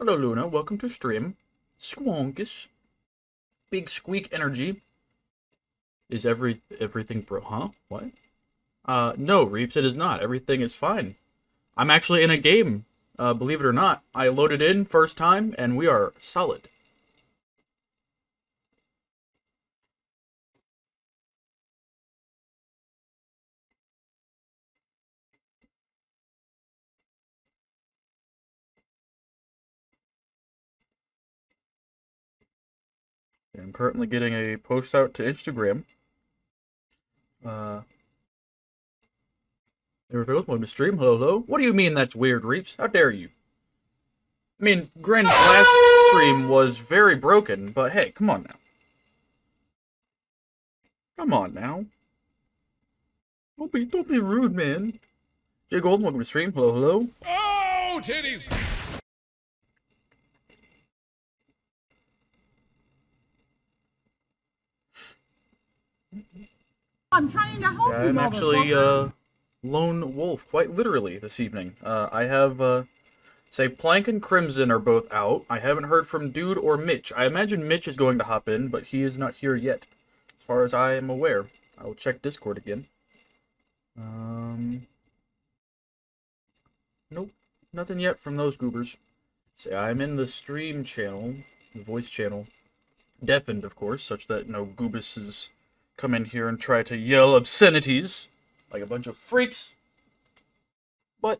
Hello, Luna. Welcome to stream. Squonkus. Big Squeak Energy. Is everything bro? Huh? What? No, Reaps, it is not. Everything is fine. I'm actually in a game. Believe it or not. I loaded in first time, and we are solid. I'm currently getting a post out to Instagram. There we go. Welcome to stream. Hello, hello. What do you mean that's weird, Reaps? How dare you? I mean, granted, last stream was very broken, but hey, come on now. Come on now. Don't be rude, man. Jay Golden, welcome to stream. Hello, hello. Oh, titties! I'm trying to help you, I'm actually, motherfucker. lone wolf, quite literally, this evening. I have, say, Plank and Crimson are both out. I haven't heard from Dude or Mitch. I imagine Mitch is going to hop in, but he is not here yet, as far as I am aware. I will check Discord again. Nope, nothing yet from those goobers. Say, I'm in the stream channel, the voice channel, deafened, of course, such that no goobuses come in here and try to yell obscenities like a bunch of freaks. But,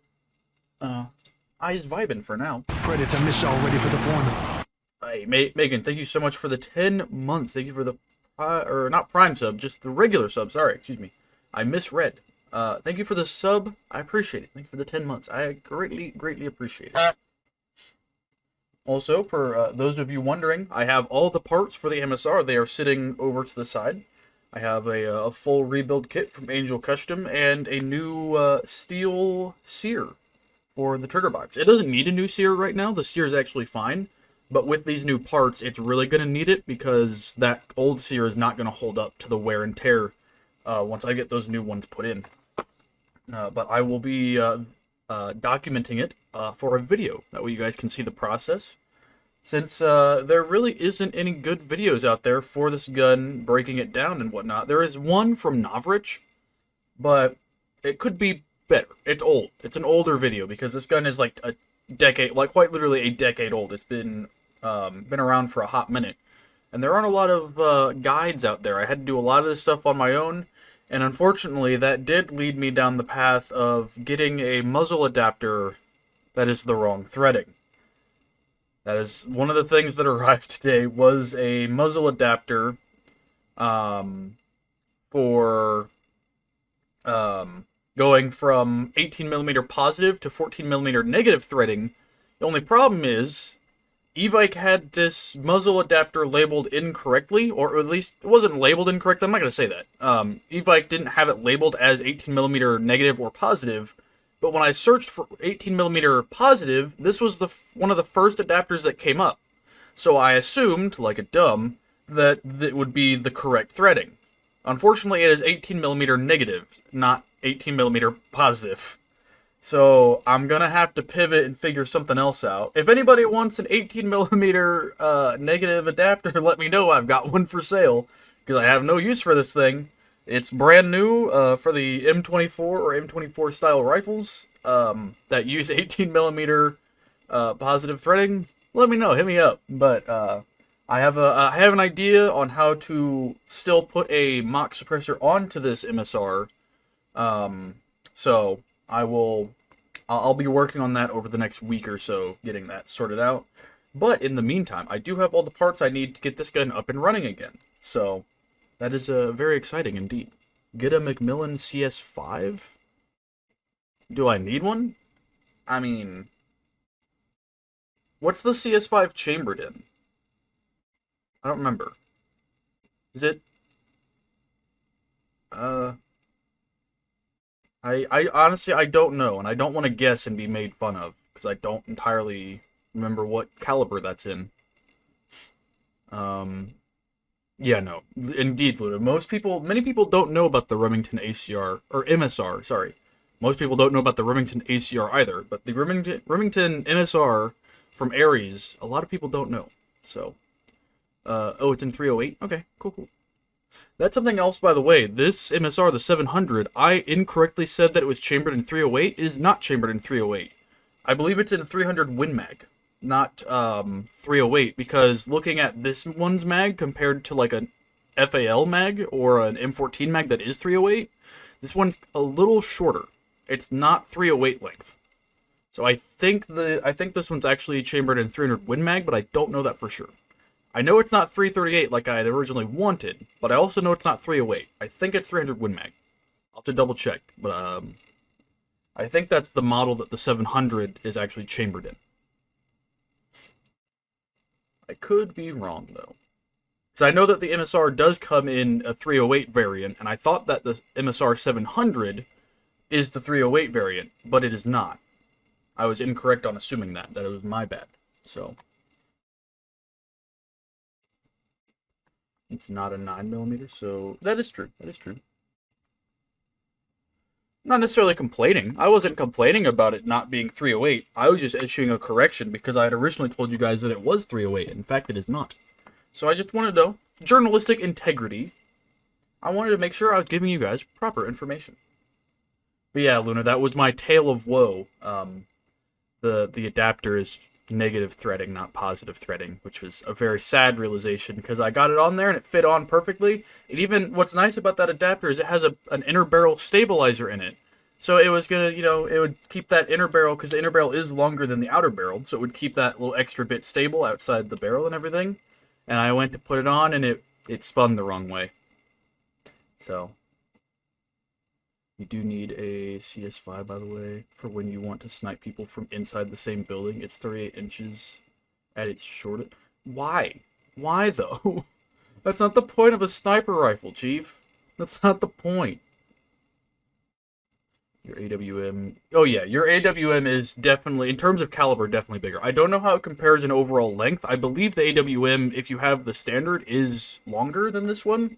I's vibing for now. Predator missile ready for deployment. Hey, Megan, thank you so much for the 10 months. Thank you for the, or not Prime sub, just the regular sub. Sorry, excuse me. I misread. Thank you for the sub. I appreciate it. Thank you for the 10 months. I greatly appreciate it. Also, for those of you wondering, I have all the parts for the MSR. They are sitting over to the side. I have a full rebuild kit from Angel Custom and a new steel sear for the trigger box. It doesn't need a new sear right now. The sear is actually fine. But with these new parts, it's really going to need it because that old sear is not going to hold up to the wear and tear once I get those new ones put in. But I will be documenting it for a video. That way you guys can see the process. Since there really isn't any good videos out there for this gun, breaking it down and whatnot. There is one from Novrich, but it could be better. It's old. It's an older video because this gun is like a decade, like quite literally a decade old. It's been around for a hot minute. And there aren't a lot of guides out there. I had to do a lot of this stuff on my own. And unfortunately, that did lead me down the path of getting a muzzle adapter that is the wrong threading. That is one of the things that arrived today was a muzzle adapter for going from 18mm positive to 14mm negative threading. The only problem is Evike had this muzzle adapter labeled incorrectly, or at least it wasn't labeled incorrectly. I'm not going to say that. Evike didn't have it labeled as 18mm negative or positive. But when I searched for 18mm positive, this was one of the first adapters that came up. So I assumed, like a dumb, that it would be the correct threading. Unfortunately, it is 18mm negative, not 18mm positive. So I'm gonna have to pivot and figure something else out. If anybody wants an 18mm negative adapter, let me know. I've got one for sale, because I have no use for this thing. It's brand new for the M24 or M24 style rifles that use 18mm positive threading. Let me know, hit me up. But I have an idea on how to still put a mock suppressor onto this MSR. So I'll be working on that over the next week or so, getting that sorted out. But in the meantime, I do have all the parts I need to get this gun up and running again. So that is very exciting indeed. Get a Macmillan CS5? Do I need one? I mean, what's the CS5 chambered in? I don't remember. Is it? I honestly, I don't know, and I don't want to guess and be made fun of, because I don't entirely remember what caliber that's in. Yeah, no. Indeed, Luna. Many people don't know about the Remington ACR, or MSR, sorry. Most people don't know about the Remington ACR either, but the Remington MSR from Ares, a lot of people don't know. So, oh, it's in 308? Okay, cool. That's something else, by the way. This MSR, the 700, I incorrectly said that it was chambered in 308. It is not chambered in 308. I believe it's in 300 Win Mag, not 308, because looking at this one's mag compared to like an FAL mag or an M14 mag that is 308, this one's a little shorter. It's not 308 length. So I think this one's actually chambered in 300 Win Mag, but I don't know that for sure. I know it's not 338 like I had originally wanted, but I also know it's not 308. I think it's 300 Win Mag. I'll have to double check, but I think that's the model that the 700 is actually chambered in. I could be wrong, though. Because I know that the MSR does come in a 308 variant, and I thought that the MSR 700 is the 308 variant, but it is not. I was incorrect on assuming that it was my bad. So, it's not a 9mm, so that is true. That is true. Not necessarily complaining. I wasn't complaining about it not being 308. I was just issuing a correction because I had originally told you guys that it was 308. In fact, it is not. So I just wanted to, journalistic integrity, I wanted to make sure I was giving you guys proper information. But yeah, Luna, that was my tale of woe. The adapter is negative threading, not positive threading, which was a very sad realization because I got it on there and it fit on perfectly. It even, what's nice about that adapter is it has an inner barrel stabilizer in it. So it was gonna, it would keep that inner barrel, because the inner barrel is longer than the outer barrel, so it would keep that little extra bit stable outside the barrel and everything. And I went to put it on and it spun the wrong way. So, you do need a CS5, by the way, for when you want to snipe people from inside the same building. It's 38 inches at its shortest. Why? Why, though? That's not the point of a sniper rifle, Chief. That's not the point. Your AWM... Oh, yeah, your AWM is definitely, in terms of caliber, definitely bigger. I don't know how it compares in overall length. I believe the AWM, if you have the standard, is longer than this one.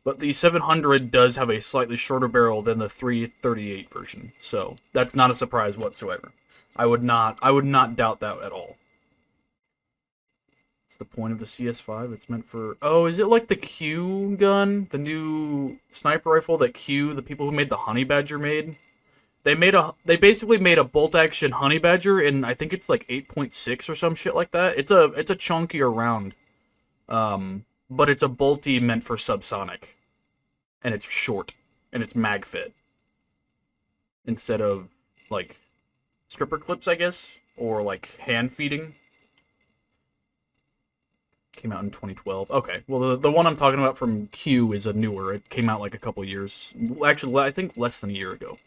But the 700 does have a slightly shorter barrel than the 338 version, so that's not a surprise whatsoever. I would not doubt that at all. It's the point of the CS5. It's meant for... Oh, is it like the Q gun? The new sniper rifle that Q, the people who made the Honey Badger made? They basically made a bolt-action Honey Badger, and I think it's like 8.6 or some shit like that. It's a chunkier round. But it's a bolty meant for subsonic. And it's short. And it's mag fit. Instead of, like, stripper clips, I guess? Or, like, hand feeding. Came out in 2012. Okay, well, the one I'm talking about from Q is a newer. It came out, like, a couple years. Actually, I think less than a year ago.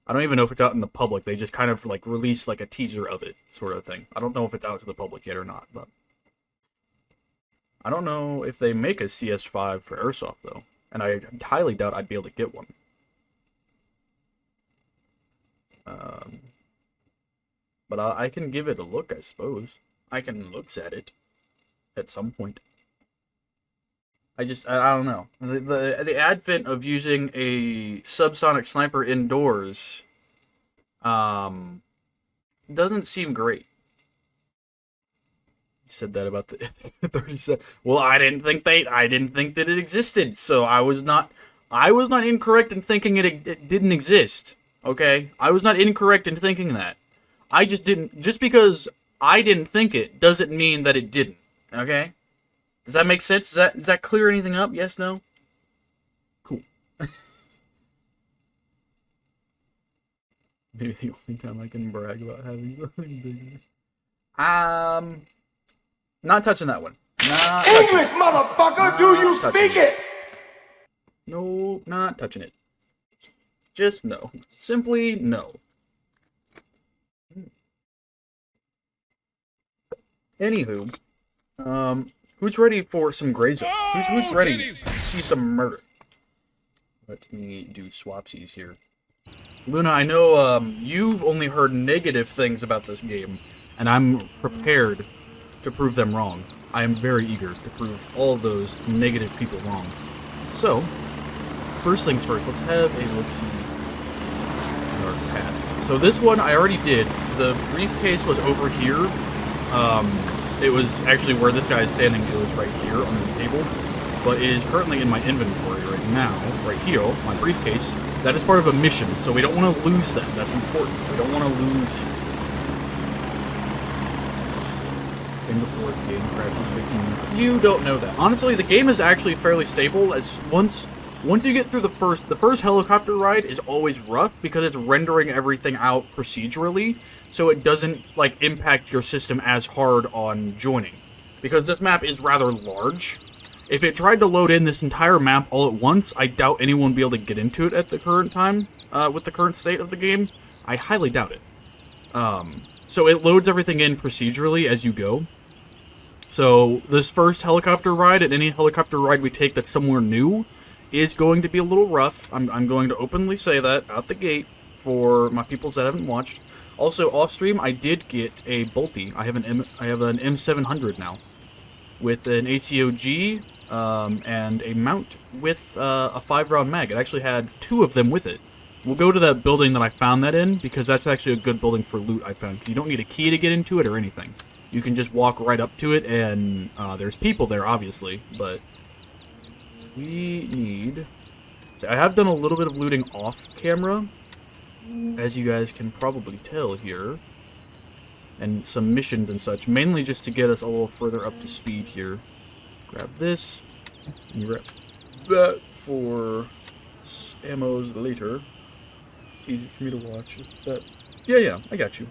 I don't even know if it's out in the public. They just kind of, like, released, like, a teaser of it, sort of thing. I don't know if it's out to the public yet or not, but... I don't know if they make a CS5 for Airsoft, though. And I highly doubt I'd be able to get one. But I can give it a look, I suppose. I can looks at it. At some point. I don't know. The advent of using a subsonic sniper indoors... doesn't seem great. Said that about the 37. Well, I didn't think that it existed, so I was not incorrect in thinking it didn't exist. Okay, I was not incorrect in thinking that. I just didn't. Just because I didn't think it doesn't mean that it didn't. Okay, does that make sense? Does that clear anything up? Yes, no. Cool. Maybe the only time I can brag about having something bigger. Not touching that one. Not English, motherfucker! Do you speak it? No, not touching it. Just no. Simply no. Anywho, who's ready for some gray zone? Who's ready to see some murder? Let me do swapsies here. Luna, I know you've only heard negative things about this game, and I'm prepared to prove them wrong. I am very eager to prove all those negative people wrong. So, first things first, let's have a look-see. tasks. So this one I already did. The briefcase was over here. It was actually where this guy is standing. It was right here on the table. But it is currently in my inventory right now. Right here, my briefcase. That is part of a mission, so we don't want to lose that. That's important. We don't want to lose it. And before the game crashes 15 minutes. You don't know that. Honestly, the game is actually fairly stable. As once you get through the first helicopter ride is always rough because it's rendering everything out procedurally, so it doesn't like impact your system as hard on joining. Because this map is rather large. If it tried to load in this entire map all at once, I doubt anyone would be able to get into it at the current time, with the current state of the game. I highly doubt it. So it loads everything in procedurally as you go. So this first helicopter ride, and any helicopter ride we take that's somewhere new, is going to be a little rough. I'm going to openly say that out the gate for my peoples that haven't watched. Also, off stream, I did get a Bolty. I have an M700 now, with an ACOG and a mount with a 5-round mag. It actually had 2 of them with it. We'll go to that building that I found that in, because that's actually a good building for loot I found. 'Cause you don't need a key to get into it or anything. You can just walk right up to it, and there's people there, obviously, but we need... So I have done a little bit of looting off camera, as you guys can probably tell here, and some missions and such, mainly just to get us a little further up to speed here. Grab this, and grab that for ammos later. It's easy for me to watch if that... Yeah, I got you.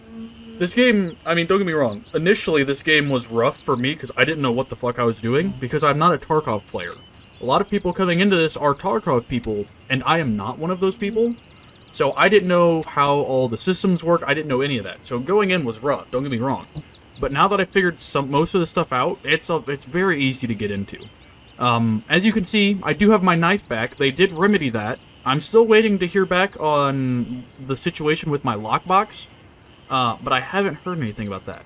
This game, I mean, don't get me wrong. Initially, this game was rough for me because I didn't know what the fuck I was doing, because I'm not a Tarkov player. A lot of people coming into this are Tarkov people, and I am not one of those people. So I didn't know how all the systems work. I didn't know any of that. So going in was rough, don't get me wrong. But now that I figured most of the stuff out, it's very easy to get into. As you can see, I do have my knife back. They did remedy that. I'm still waiting to hear back on the situation with my lockbox, but I haven't heard anything about that.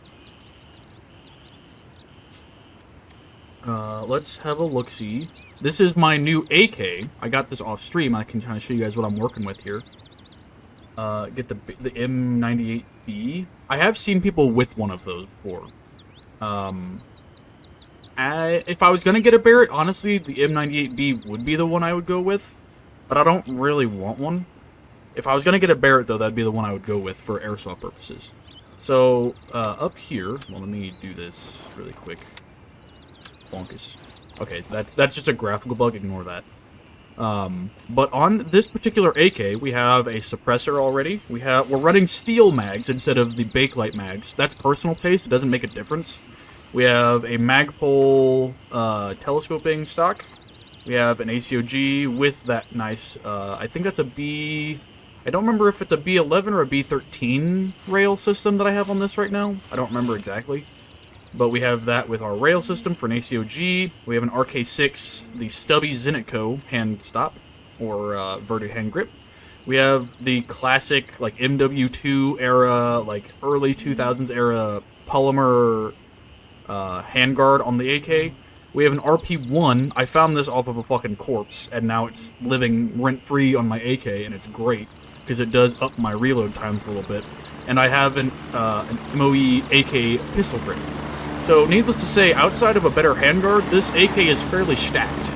Let's have a look-see. This is my new AK. I got this off stream. I can kind of show you guys what I'm working with here. Get the M98B. I have seen people with one of those before. If I was going to get a Barrett, honestly, the M98B would be the one I would go with. But I don't really want one. If I was going to get a Barrett, though, that'd be the one I would go with for airsoft purposes. So, up here... Well, let me do this really quick. Bonkus. Okay, that's just a graphical bug. Ignore that. But on this particular AK, we have a suppressor already. We're running steel mags instead of the Bakelite mags. That's personal taste. It doesn't make a difference. We have a Magpul telescoping stock. We have an ACOG with that nice, I think that's a B... I don't remember if it's a B11 or a B13 rail system that I have on this right now. I don't remember exactly. But we have that with our rail system for an ACOG. We have an RK6, the stubby Zenitco hand stop, or Verdi hand grip. We have the classic, like, MW2 era, like, early 2000s era polymer handguard on the AK. We have an RP1. I found this off of a fucking corpse, and now it's living rent-free on my AK, and it's great, because it does up my reload times a little bit. And I have an MOE AK pistol grip. So, needless to say, outside of a better handguard, this AK is fairly stacked.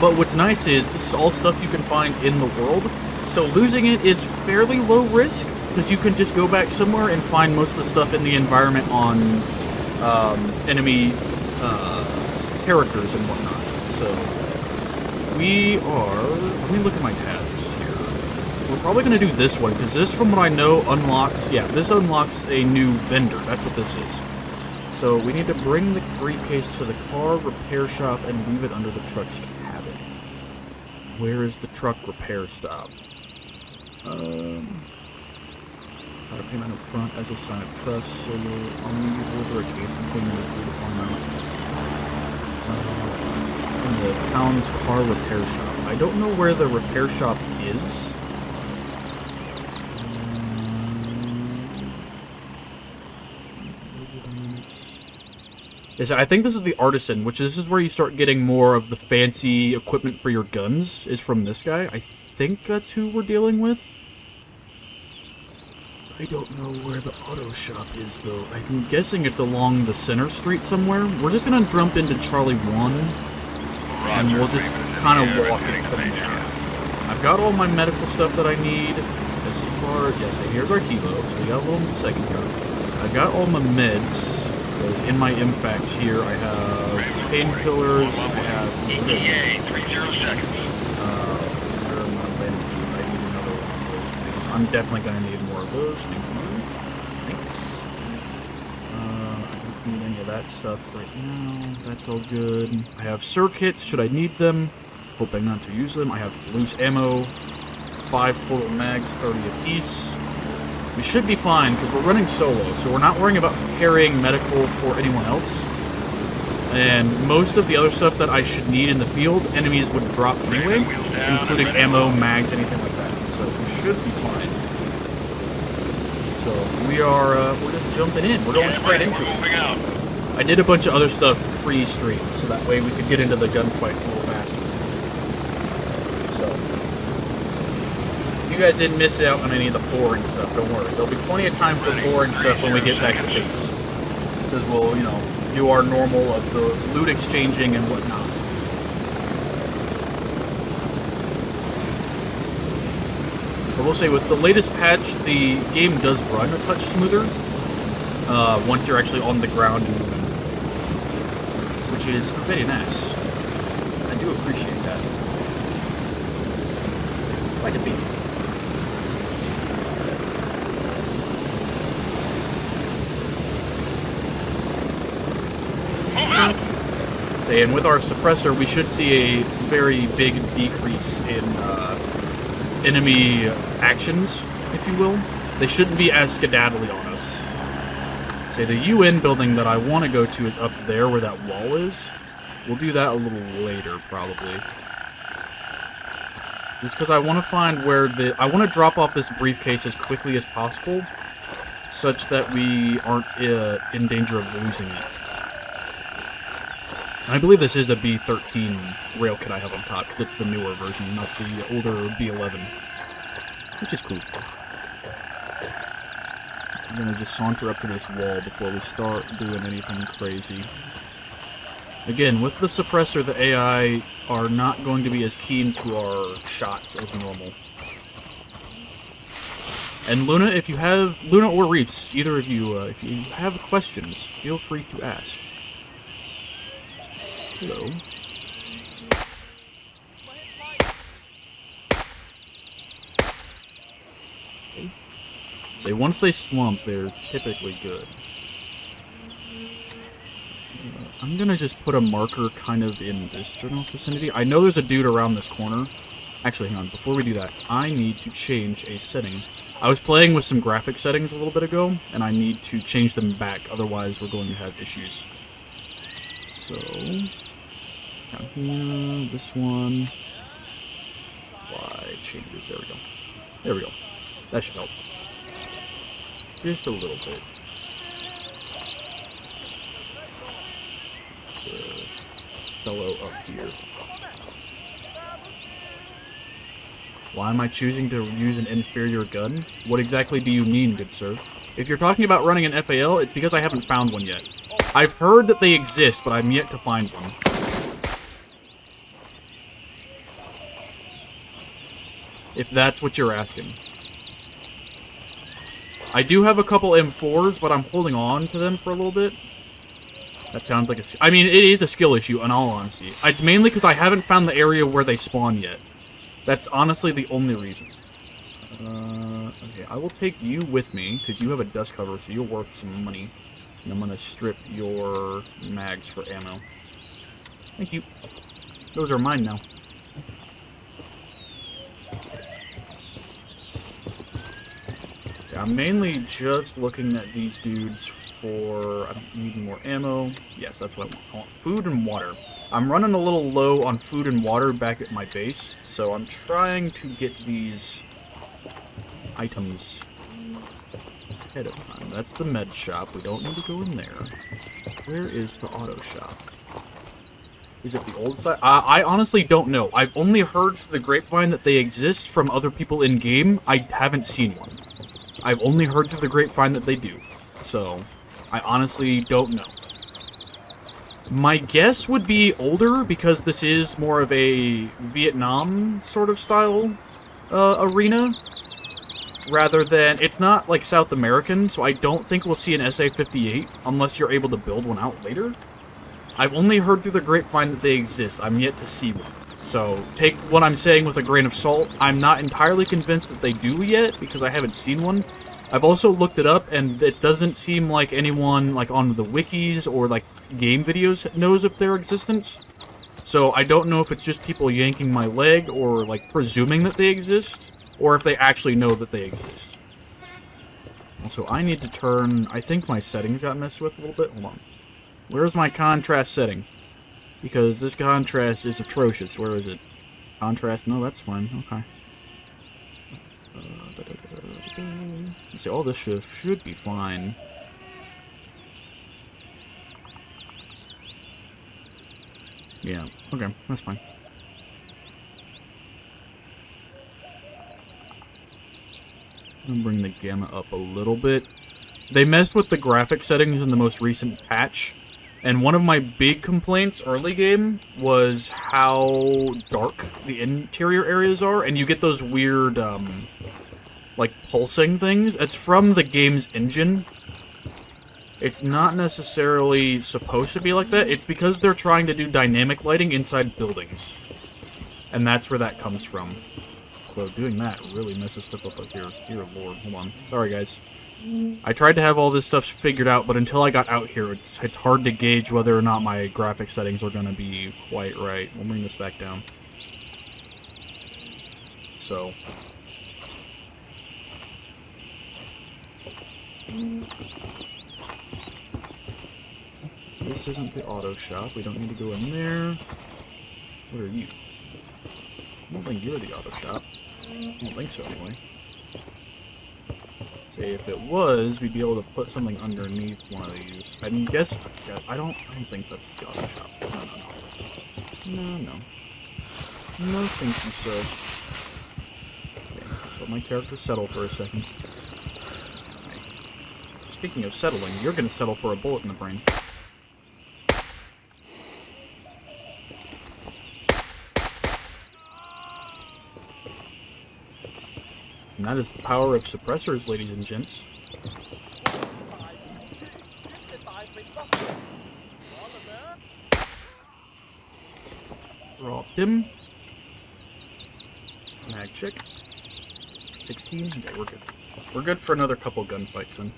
But what's nice is, this is all stuff you can find in the world, so losing it is fairly low risk, because you can just go back somewhere and find most of the stuff in the environment on enemy characters and whatnot. So, let me look at my tasks here. We're probably going to do this one, because this, from what I know, this unlocks a new vendor. That's what this is. So, we need to bring the briefcase to the car repair shop and leave it under the truck's cabin. Where is the truck repair stop? Got a payment up front as a sign of trust, so I'll need you to order a case and payment agreed upon amount. In the town's car repair shop. I don't know where the repair shop is. Yes, I think this is the Artisan, which this is where you start getting more of the fancy equipment for your guns, is from this guy. I think that's who we're dealing with. I don't know where the auto shop is, though. I'm guessing it's along the center street somewhere. We're just gonna jump into Charlie 1, and we'll just kind of walk it from there. I've got all my medical stuff that I need. As far as, yes, here's our helo, so we got a little second here. I've got all my meds. Because in my impacts here, I have painkillers, I have... ETA, 30 seconds. Where are my bandages? I need another one of those things. I'm definitely going to need more of those. Thank you. Thanks. I don't need any of that stuff right now. That's all good. I have circuits, should I need them. Hoping not to use them. I have loose ammo. 5 total mags, 30 apiece. We should be fine, because we're running solo, so we're not worrying about carrying medical for anyone else. And most of the other stuff that I should need in the field, enemies would drop anyway, including ammo, mags, anything like that. So we should be fine. So we're just jumping in. We're going straight into it. I did a bunch of other stuff pre-stream, so that way we could get into the gunfights a little faster. So... you guys didn't miss out on any of the boring stuff, don't worry. There'll be plenty of time for boring stuff when we get back to base. Because we'll, you know, do our normal of the loot exchanging and whatnot. I will say, with the latest patch, the game does run a touch smoother. Once you're actually on the ground and moving. Which is very nice. I do appreciate that. Like a beat. And with our suppressor, we should see a very big decrease in enemy actions, if you will. They shouldn't be as skedaddly on us. Say the UN building that I want to go to is up there where that wall is. We'll do that a little later, probably. Just because I want to find where I want to drop off this briefcase as quickly as possible, such that we aren't in danger of losing it. I believe this is a B13 rail kit I have on top, because it's the newer version, not the older B11. Which is cool. I'm gonna just saunter up to this wall before we start doing anything crazy. Again, with the suppressor, the AI are not going to be as keen to our shots as normal. And Luna, if you have... Luna or Reefs, either of you, if you have questions, feel free to ask. Hello. Okay. So once they slump, they're typically good. I'm gonna just put a marker kind of in this general vicinity. I know there's a dude around this corner. Actually, hang on. Before we do that, I need to change a setting. I was playing with some graphic settings a little bit ago, and I need to change them back. Otherwise, we're going to have issues. So... down here, this one. Why changes? There we go. There we go. That should help. Just a little bit. Fellow up here. Why am I choosing to use an inferior gun? What exactly do you mean, good sir? If you're talking about running an FAL, it's because I haven't found one yet. I've heard that they exist, but I'm yet to find one. If that's what you're asking. I do have a couple M4s, but I'm holding on to them for a little bit. That sounds like a... I mean, it is a skill issue, in all honesty. It's mainly because I haven't found the area where they spawn yet. That's honestly the only reason. Okay, I will take you with me, because you have a dust cover, so you're worth some money. And I'm going to strip your mags for ammo. Thank you. Those are mine now. Okay, I'm mainly just looking at these dudes for... I don't need more ammo. Yes, that's what I want. I want food and water. I'm running a little low on food and water back at my base, so I'm trying to get these items ahead of time. That's the med shop. We don't need to go in there. Where is the auto shop? Is it the old side? I honestly don't know. I've only heard through the grapevine that they exist from other people in-game. I haven't seen one. I've only heard through the grapevine that they do. So, I honestly don't know. My guess would be older, because this is more of a Vietnam sort of style arena. Rather than, it's not like South American, so I don't think we'll see an SA-58 unless you're able to build one out later. I've only heard through the grapevine that they exist. I'm yet to see one. So, take what I'm saying with a grain of salt. I'm not entirely convinced that they do yet, because I haven't seen one. I've also looked it up, and it doesn't seem like anyone, like, on the wikis or, like, game videos knows of their existence. So, I don't know if it's just people yanking my leg, or, like, presuming that they exist, or if they actually know that they exist. Also, I need to turn... I think my settings got messed with a little bit. Hold on. Where's my contrast setting? Because this contrast is atrocious. Where is it? Contrast? No, that's fine. Okay. Let's see, all this should be fine. Yeah, okay, that's fine. I'm gonna bring the gamma up a little bit. They messed with the graphic settings in the most recent patch. And one of my big complaints early game was how dark the interior areas are, and you get those weird, like, pulsing things. It's from the game's engine. It's not necessarily supposed to be like that. It's because they're trying to do dynamic lighting inside buildings. And that's where that comes from. Although doing that really messes stuff up here. Dear Lord, hold on. Sorry, guys. I tried to have all this stuff figured out, but until I got out here, it's hard to gauge whether or not my graphic settings are going to be quite right. We'll bring this back down. So. This isn't the auto shop. We don't need to go in there. What are you? I don't think you're the auto shop. I don't think so, anyway. Say if it was, we'd be able to put something underneath one of these. I guess I don't think that's the auto shop. No. No, thank you, sir. Okay, let's let my character settle for a second. Right. Speaking of settling, you're gonna settle for a bullet in the brain. And that is the power of suppressors, ladies and gents. Dropped him. Mag check. 16? Okay, we're good. We're good for another couple gunfights then.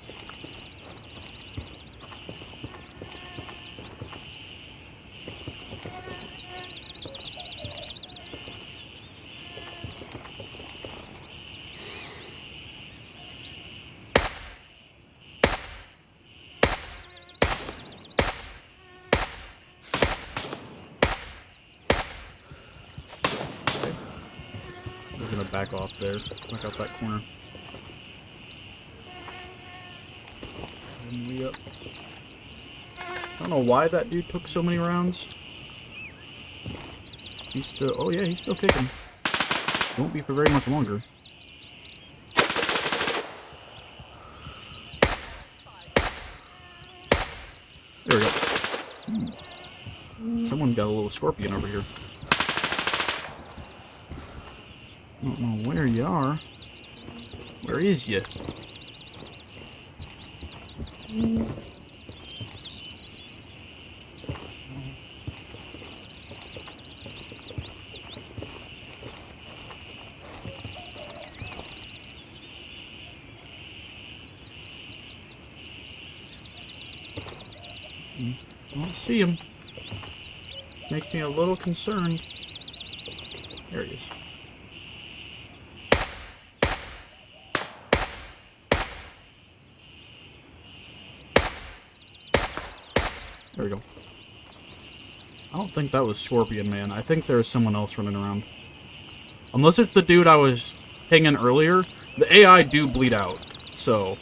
Back off there. Back out that corner. And we up. I don't know why that dude took so many rounds. He's still... Oh yeah, he's still kicking. Won't be for very much longer. There we go. Someone got a little scorpion over here. I don't know where you are. Where is you? I don't see him. Makes me a little concerned. There he is. There we go. I don't think that was Scorpion Man. I think there's someone else running around. Unless it's the dude I was pinging earlier. The AI do bleed out, so...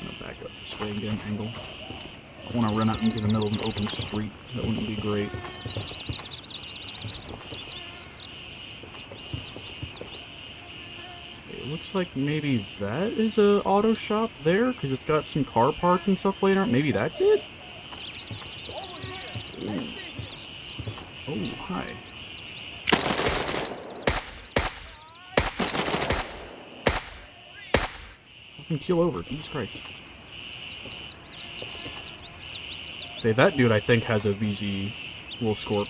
I'm gonna back up this way again. different angle. I want to run out into the middle of an open street. That wouldn't be great. It looks like maybe that is a auto shop there, because it's got some car parts and stuff later. Maybe that's it? Ooh. Oh, hi. Fucking keel over, Jesus Christ. Say, that dude, I think, has a VZ Wolfscorp.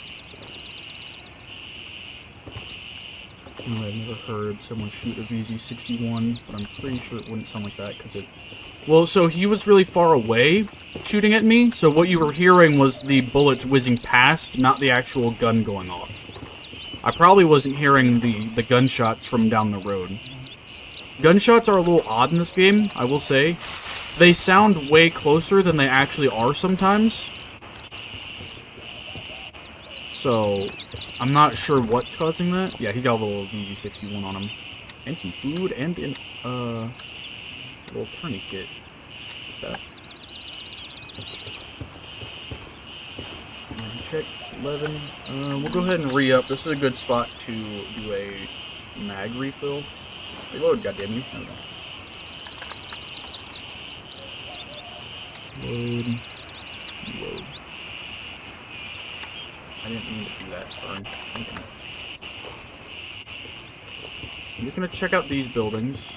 I've never heard someone shoot a VZ-61, but I'm pretty sure it wouldn't sound like that, because it... Well, so he was really far away shooting at me, so what you were hearing was the bullets whizzing past, not the actual gun going off. I probably wasn't hearing the gunshots from down the road. Gunshots are a little odd in this game, I will say. They sound way closer than they actually are sometimes. So, I'm not sure what's causing that. Yeah, he's got a little VZ-61 on him. And some food and a little tourniquet. That. Check 11. We'll go ahead and re-up. This is a good spot to do a mag refill. Reload, goddamn you. I don't know. Load. Load. I didn't mean to do that, sorry. Okay. I'm just gonna check out these buildings.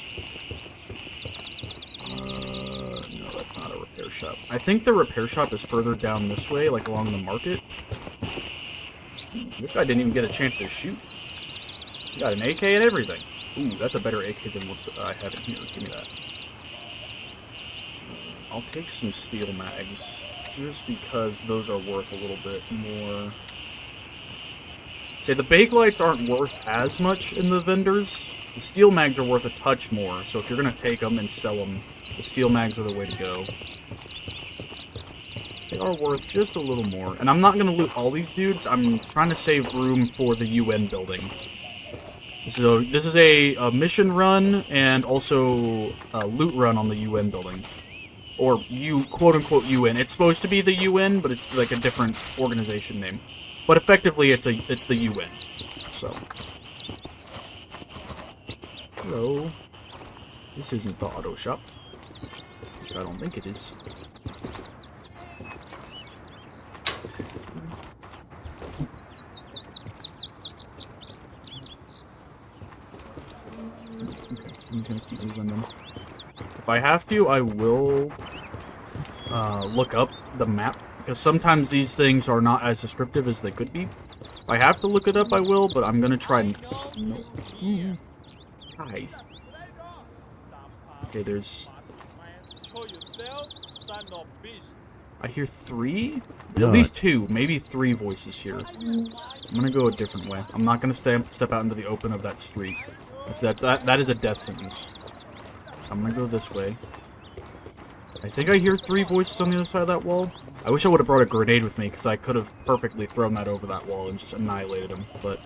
No, that's not a repair shop. I think the repair shop is further down this way, like along the market. This guy didn't even get a chance to shoot. He got an AK and everything. Ooh, that's a better AK than what I have in here. Give me that. I'll take some steel mags, just because those are worth a little bit more. Say, the Bakelights aren't worth as much in the vendors. The steel mags are worth a touch more, so if you're going to take them and sell them, the steel mags are the way to go. They are worth just a little more. And I'm not going to loot all these dudes. I'm trying to save room for the UN building. So this is a mission run and also a loot run on the UN building. Or quote-unquote UN. It's supposed to be the UN, but it's like a different organization name. But effectively, it's the UN. So. Hello. This isn't the auto shop. At least I don't think it is. Okay, I'm just gonna keep moving them. If I have to, I will look up the map, because sometimes these things are not as descriptive as they could be. If I have to look it up, I will, but I'm gonna try and... No. Mm. Hi. Okay, there's... I hear 3? At least 2, maybe 3 voices here. I'm gonna go a different way. I'm not gonna step out into the open of that street. That is a death sentence. I'm gonna go this way. I think I hear 3 voices on the other side of that wall. I wish I would have brought a grenade with me, because I could have perfectly thrown that over that wall and just annihilated them, but...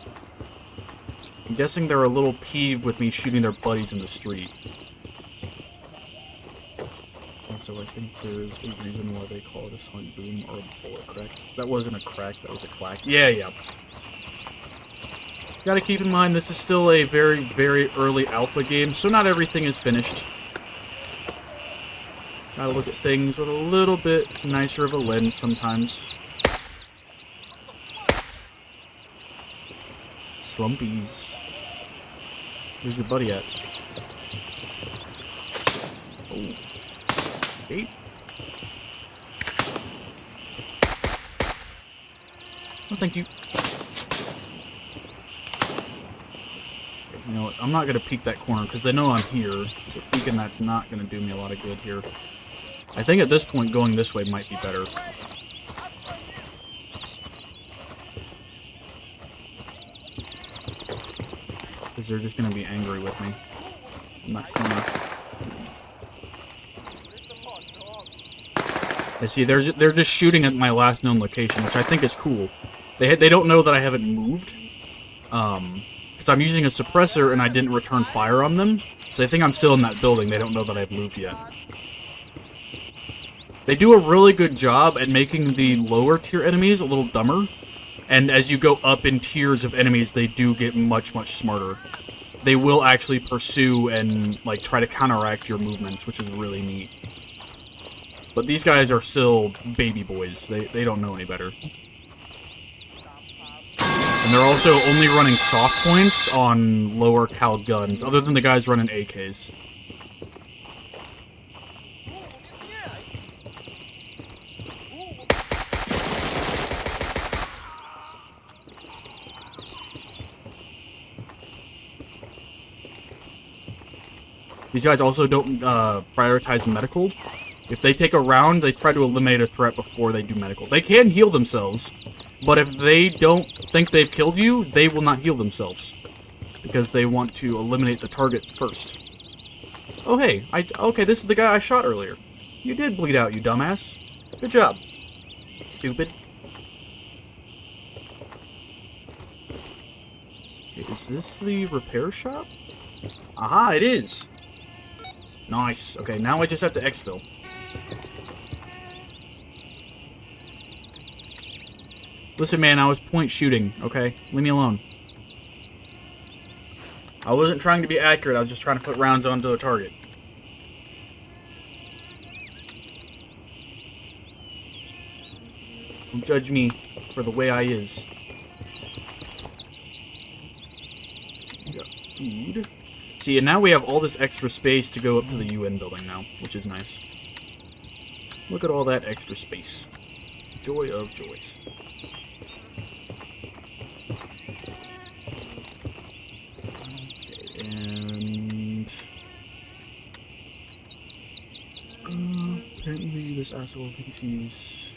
I'm guessing they're a little peeved with me shooting their buddies in the street. Also, I think there's a reason why they call it a sonic boom or a bullet crack. That wasn't a crack, that was a clack. Yeah. Gotta keep in mind, this is still a very, very early alpha game, so not everything is finished. Gotta look at things with a little bit nicer of a lens sometimes. Slumpies. Where's your buddy at? Oh. Okay. Oh, thank you. You know what? I'm not gonna peek that corner because they know I'm here, so peeking that's not gonna do me a lot of good here. I think at this point going this way might be better. Because they're just gonna be angry with me in that corner. I see, they're just shooting at my last known location, which I think is cool. They don't know that I haven't moved. Because I'm using a suppressor and I didn't return fire on them. So they think I'm still in that building. They don't know that I've moved yet. They do a really good job at making the lower tier enemies a little dumber. And as you go up in tiers of enemies, they do get much, much smarter. They will actually pursue and, like, try to counteract your movements, which is really neat. But these guys are still baby boys. They don't know any better. And they're also only running soft points on lower cal guns, other than the guys running AKs. These guys also don't prioritize medical. If they take a round, they try to eliminate a threat before they do medical. They can heal themselves, but if they don't think they've killed you, they will not heal themselves. Because they want to eliminate the target first. Oh hey, okay, this is the guy I shot earlier. You did bleed out, you dumbass. Good job. Stupid. Okay, is this the repair shop? Aha, it is! Nice. Okay, now I just have to exfil. Listen, man, I was point shooting, okay? Leave me alone. I wasn't trying to be accurate, I was just trying to put rounds onto the target. Don't judge me for the way I is. We got food. See, and now we have all this extra space to go up to the UN building now, which is nice. Look at all that extra space. Joy of joys. Okay, and... apparently this asshole thinks he's...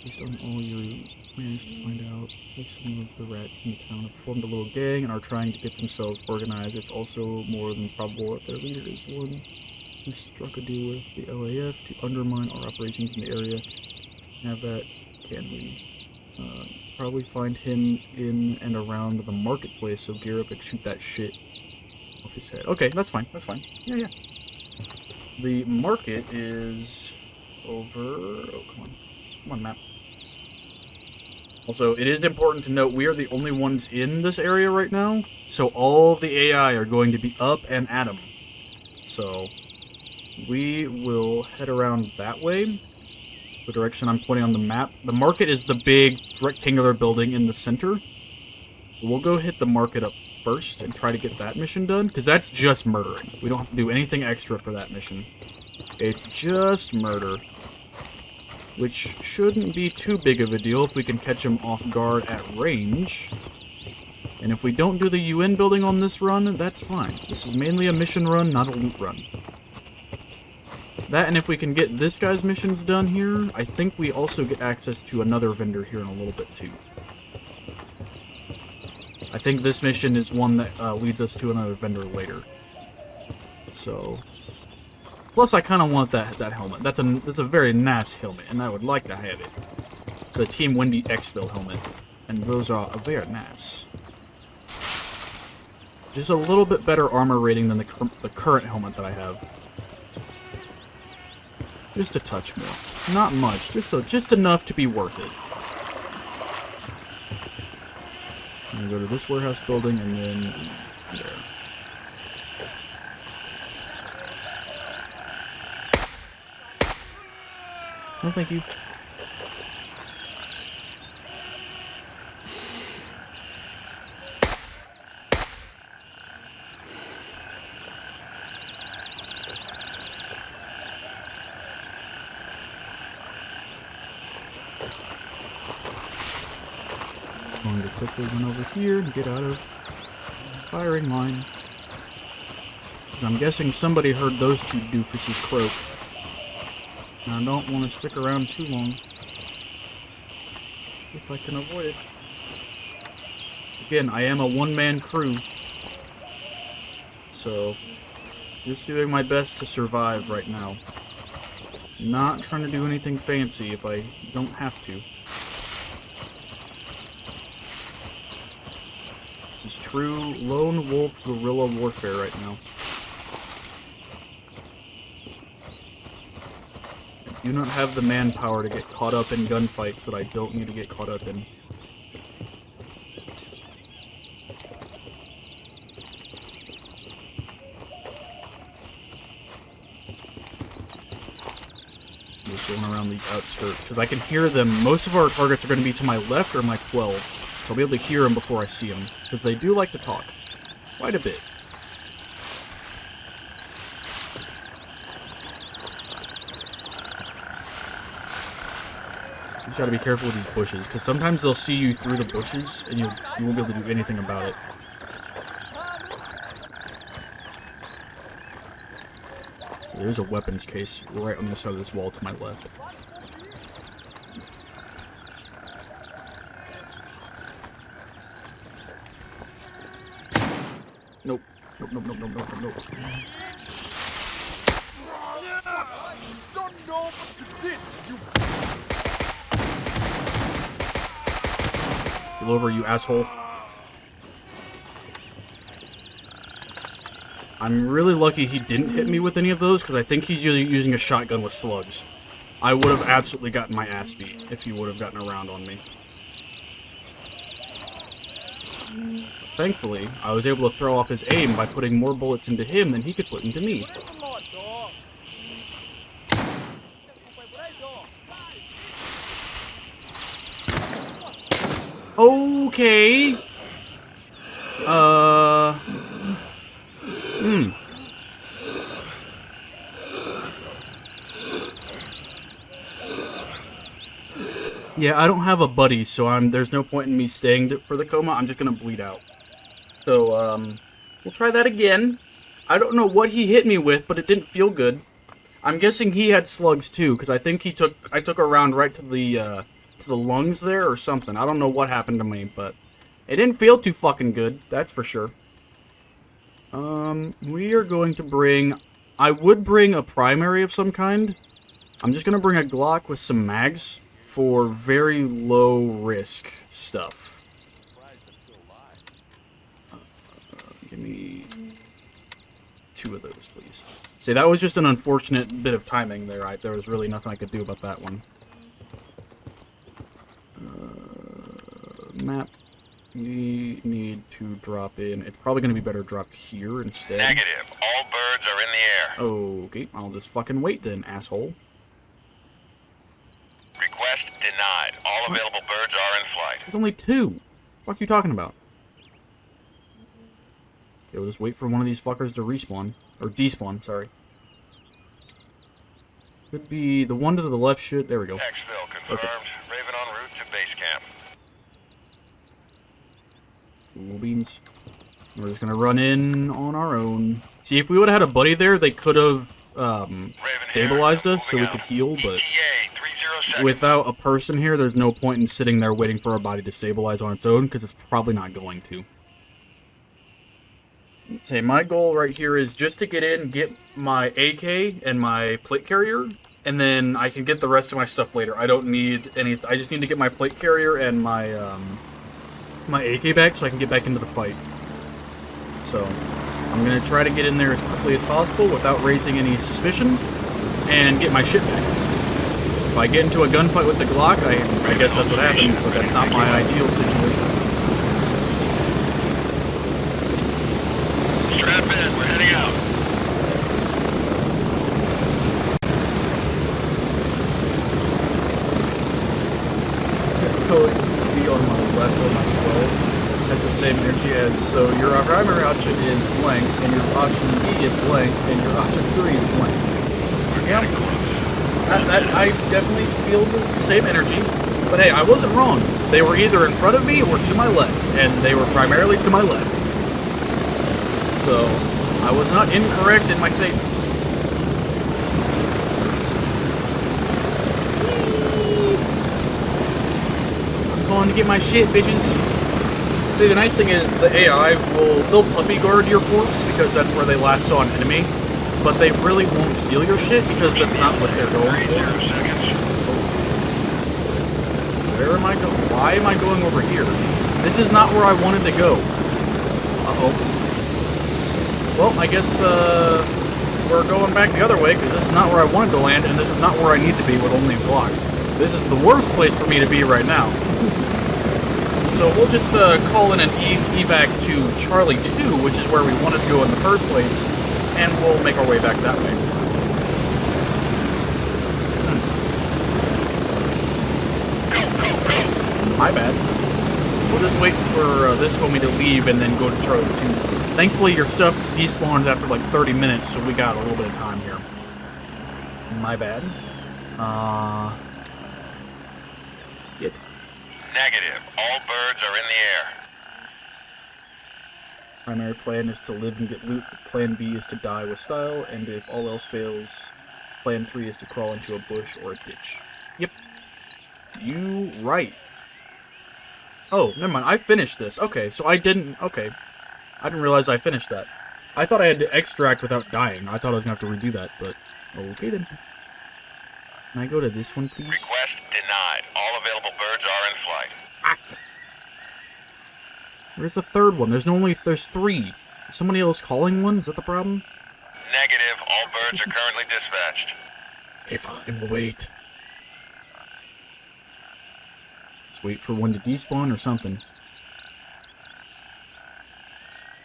based on all you managed to find out, like some of the rats in the town have formed a little gang and are trying to get themselves organized. It's also more than probable that their leader is one who struck a deal with the LAF to undermine our operations in the area. Have that, can we? Probably find him in and around the marketplace, so gear up and shoot that shit off his head. Okay, that's fine, that's fine. Yeah, yeah. The market is over... oh, come on. Come on, map. Also, it is important to note we are the only ones in this area right now, so all of the AI are going to be up and at them. So, we will head around that way, the direction I'm pointing on the map. The market is the big rectangular building in the center. So we'll go hit the market up first and try to get that mission done, because that's just murdering. We don't have to do anything extra for that mission. It's just murder. Which shouldn't be too big of a deal if we can catch him off guard at range. And if we don't do the UN building on this run, that's fine. This is mainly a mission run, not a loot run. That, and if we can get this guy's missions done here, I think we also get access to another vendor here in a little bit too. I think this mission is one that leads us to another vendor later. So... plus, I kind of want that helmet. That's a very nice helmet, and I would like to have it. It's a Team Wendy Exfil helmet, and those are very nice. Just a little bit better armor rating than the current helmet that I have. Just a touch more, not much. Just enough to be worth it. I'm gonna go to this warehouse building, and then there. No, thank you. I'm going to quickly run over here and get out of firing line. I'm guessing somebody heard those two doofuses croak. And I don't want to stick around too long, if I can avoid it. Again, I am a one-man crew, so just doing my best to survive right now. Not trying to do anything fancy if I don't have to. This is true lone wolf guerrilla warfare right now. do not have the manpower to get caught up in gunfights that I don't need to get caught up in. Just going around these outskirts, because I can hear them. Most of our targets are going to be to my left or my 12, so I'll be able to hear them before I see them, because they do like to talk. Quite a bit. You just gotta be careful with these bushes, because sometimes they'll see you through the bushes, and you won't be able to do anything about it. There's a weapons case right on the side of this wall to my left. Nope. Nope, nope, nope, nope, nope, nope, nope. Don't know what you did, you Get over, you asshole. I'm really lucky he didn't hit me with any of those, because I think he's using a shotgun with slugs. I would have absolutely gotten my ass beat if he would have gotten around on me. Thankfully, I was able to throw off his aim by putting more bullets into him than he could put into me. Okay. Yeah, I don't have a buddy, so there's no point in me staying for the coma. I'm just gonna bleed out. So, we'll try that again. I don't know what he hit me with, but it didn't feel good. I'm guessing he had slugs too, because I think I took a round right to the lungs there or something. I don't know what happened to me, but it didn't feel too fucking good, that's for sure. We are going to bring... I would bring a primary of some kind. I'm just gonna bring a Glock with some mags for very low risk stuff. Give me 2 of those, please. See, that was just an unfortunate bit of timing there. There was really nothing I could do about that one. Map. We need to drop in. It's probably going to be better dropped here instead. Negative. All birds are in the air. Okay, I'll just fucking wait then, asshole. Request denied. All available birds are in flight. There's only 2. What the fuck are you talking about? Okay, we'll just wait for one of these fuckers to respawn. Or despawn, sorry. Could be the one to the left should... There we go. Exfil confirmed. Okay. Raven en route to base camp. Cool beans. We're just gonna run in on our own. See, if we would have had a buddy there, they could have stabilized us so we could heal, but without a person here, there's no point in sitting there waiting for our body to stabilize on its own, because it's probably not going to. Say, my goal right here is just to get in, get my AK and my plate carrier, and then I can get the rest of my stuff later. I don't need any... I just need to get my plate carrier and my AK back so I can get back into the fight. So, I'm going to try to get in there as quickly as possible without raising any suspicion, and get my shit back. If I get into a gunfight with the Glock, I guess that's what happens, but that's not my ideal situation. Strap in. We're heading out. Code be on my left or my 12. That's the same energy as, so your primary option is blank, and your option B is blank, and your option 3 is blank. Yeah. I definitely feel the same energy, but hey, I wasn't wrong. They were either in front of me or to my left, and they were primarily to my left. So, I was not incorrect in my statement. I'm going to get my shit, bitches. See, the nice thing is the AI they'll puppy guard your corpse because that's where they last saw an enemy, but they really won't steal your shit because that's not what they're going for. Where am I going? Why am I going over here? This is not where I wanted to go. Uh-oh. Well, I guess, we're going back the other way because this is not where I wanted to land, and this is not where I need to be with only a block. This is the worst place for me to be right now. So we'll just call in an evac to Charlie 2, which is where we wanted to go in the first place, and we'll make our way back that way. My bad. We'll just wait for this homie to leave and then go to Charlie 2. Thankfully, your stuff despawns after like 30 minutes, so we got a little bit of time here. My bad. Get. Negative. All birds are in the air. Primary plan is to live and get loot. Plan B is to die with style, and if all else fails, plan 3 is to crawl into a bush or a ditch. Yep. You right. Oh, never mind. I finished this. Okay, so I didn't... Okay. I didn't realize I finished that. I thought I had to extract without dying. I thought I was going to have to redo that, but... Okay, then. Can I go to this one, please? Request denied. All available birds are in flight. Ah. Where's the third one? There's 3. Is somebody else calling one? Is that the problem? Negative. All birds are currently dispatched. Okay, fine. We'll wait. Let's wait for one to despawn or something.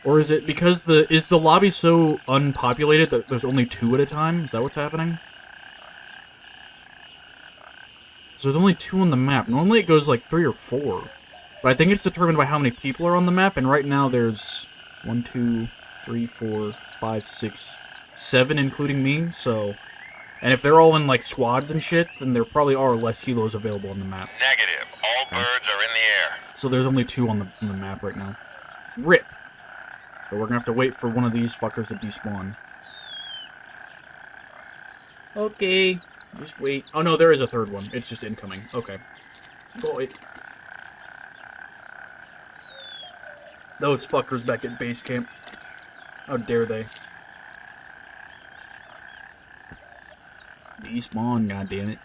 Or is it because is the lobby so unpopulated that there's only 2 at a time? Is that what's happening? So there's only 2 on the map. Normally it goes like 3 or 4. But I think it's determined by how many people are on the map, and right now there's 1, 2, 3, 4, 5, 6, 7, including me, so... And if they're all in, like, squads and shit, then there probably are less helos available on the map. Negative. All birds are in the air. So there's only 2 on the map right now. RIP! So we're gonna have to wait for one of these fuckers to despawn. Okay. Just wait. Oh no, there is a third one. It's just incoming. Okay. Boy. Those fuckers back at base camp. How dare they? Despawn, goddammit.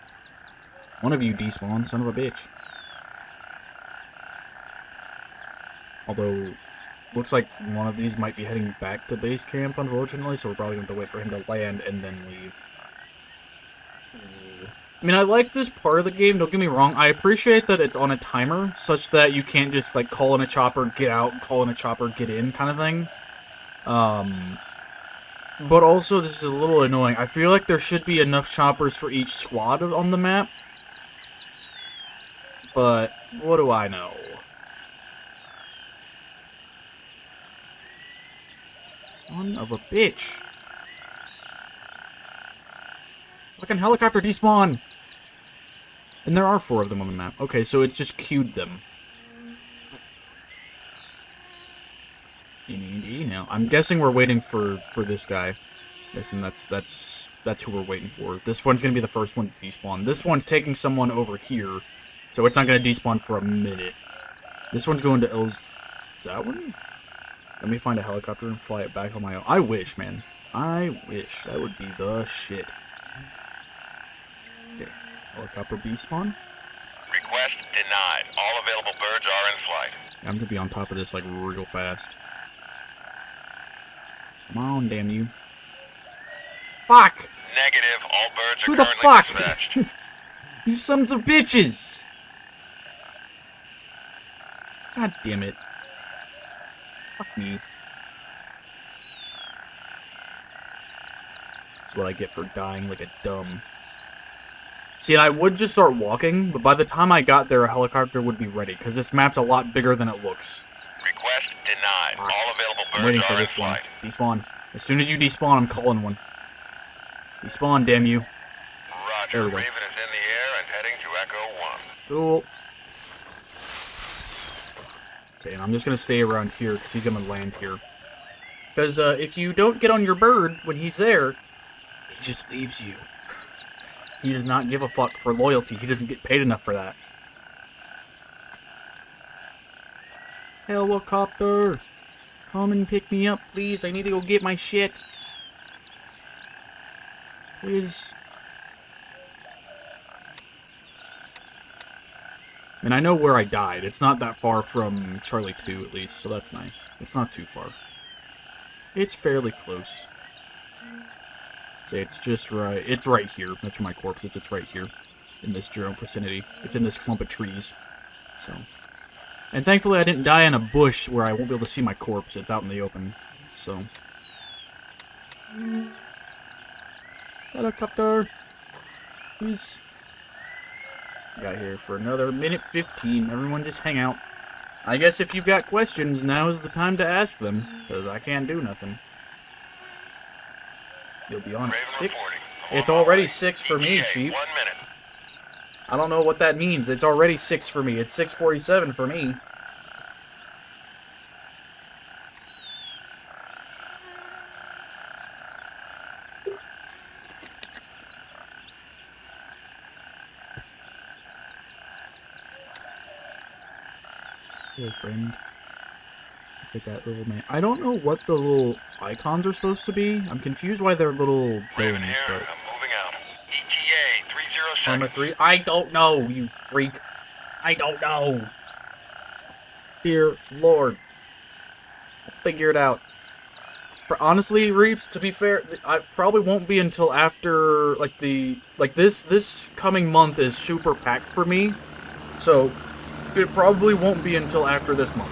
One of you despawn, son of a bitch. Although, looks like one of these might be heading back to base camp, unfortunately, so we're probably going to have to wait for him to land and then leave. I mean, I like this part of the game, don't get me wrong. I appreciate that it's on a timer, such that you can't just, like, call in a chopper, get out, call in a chopper, get in, kind of thing. But also, this is a little annoying. I feel like there should be enough choppers for each squad on the map. But, what do I know? Son of a bitch. Fucking helicopter despawn! And there are 4 of them on the map. Okay, so it's just queued them. Now, I'm guessing we're waiting for this guy. Yes, and that's who we're waiting for. This one's gonna be the first one to despawn. This one's taking someone over here, so it's not gonna despawn for a minute. This one's going to Is that one? Let me find a helicopter and fly it back on my own. I wish, man. I wish. That would be the shit. Okay. Helicopter despawn. Request denied. All available birds are in flight. I'm gonna be on top of this like real fast. Come on, damn you. Fuck! Negative. All birds are Who the currently fuck? dispatched. You sons of bitches! God damn it. Fuck me. That's what I get for dying like a dumb. See, and I would just start walking, but by the time I got there, a helicopter would be ready, because this map's a lot bigger than it looks. Request denied. All available I'm waiting birds for are in this one. flight. Despawn. As soon as you despawn, I'm calling one. Despawn, damn you. Roger. There we go. Raven is in the air and heading to Echo 1. Cool. Okay, and I'm just gonna stay around here, because he's gonna land here. Because, if you don't get on your bird when he's there, he just leaves you. He does not give a fuck for loyalty. He doesn't get paid enough for that. Helicopter! Come and pick me up, please. I need to go get my shit. Please. And I know where I died. It's not that far from Charlie 2, at least, so that's nice. It's not too far. It's fairly close. It's just right. It's right here. That's where my corpse is. It's right here. In this general vicinity. It's in this clump of trees. So. And thankfully I didn't die in a bush where I won't be able to see my corpse. It's out in the open. So. Helicopter. Please. Got here for another minute 15. Everyone just hang out. I guess if you've got questions, now is the time to ask them. Because I can't do nothing. You'll be on at 6? It's already 6 for me, Chief. 1 minute. I don't know what that means. It's already 6 for me. It's 6:47 for me. Hello, friend. Look at that little man. I don't know what the little icons are supposed to be. I'm confused why they're little Raven domes, here. but... I'm moving out. ETA 30 Arma seconds. 3? I don't know, you freak. I don't know. Dear Lord. I'll figure it out. Honestly, Reeps, to be fair, I probably won't be until after, like, this coming month is super packed for me. So, it probably won't be until after this month.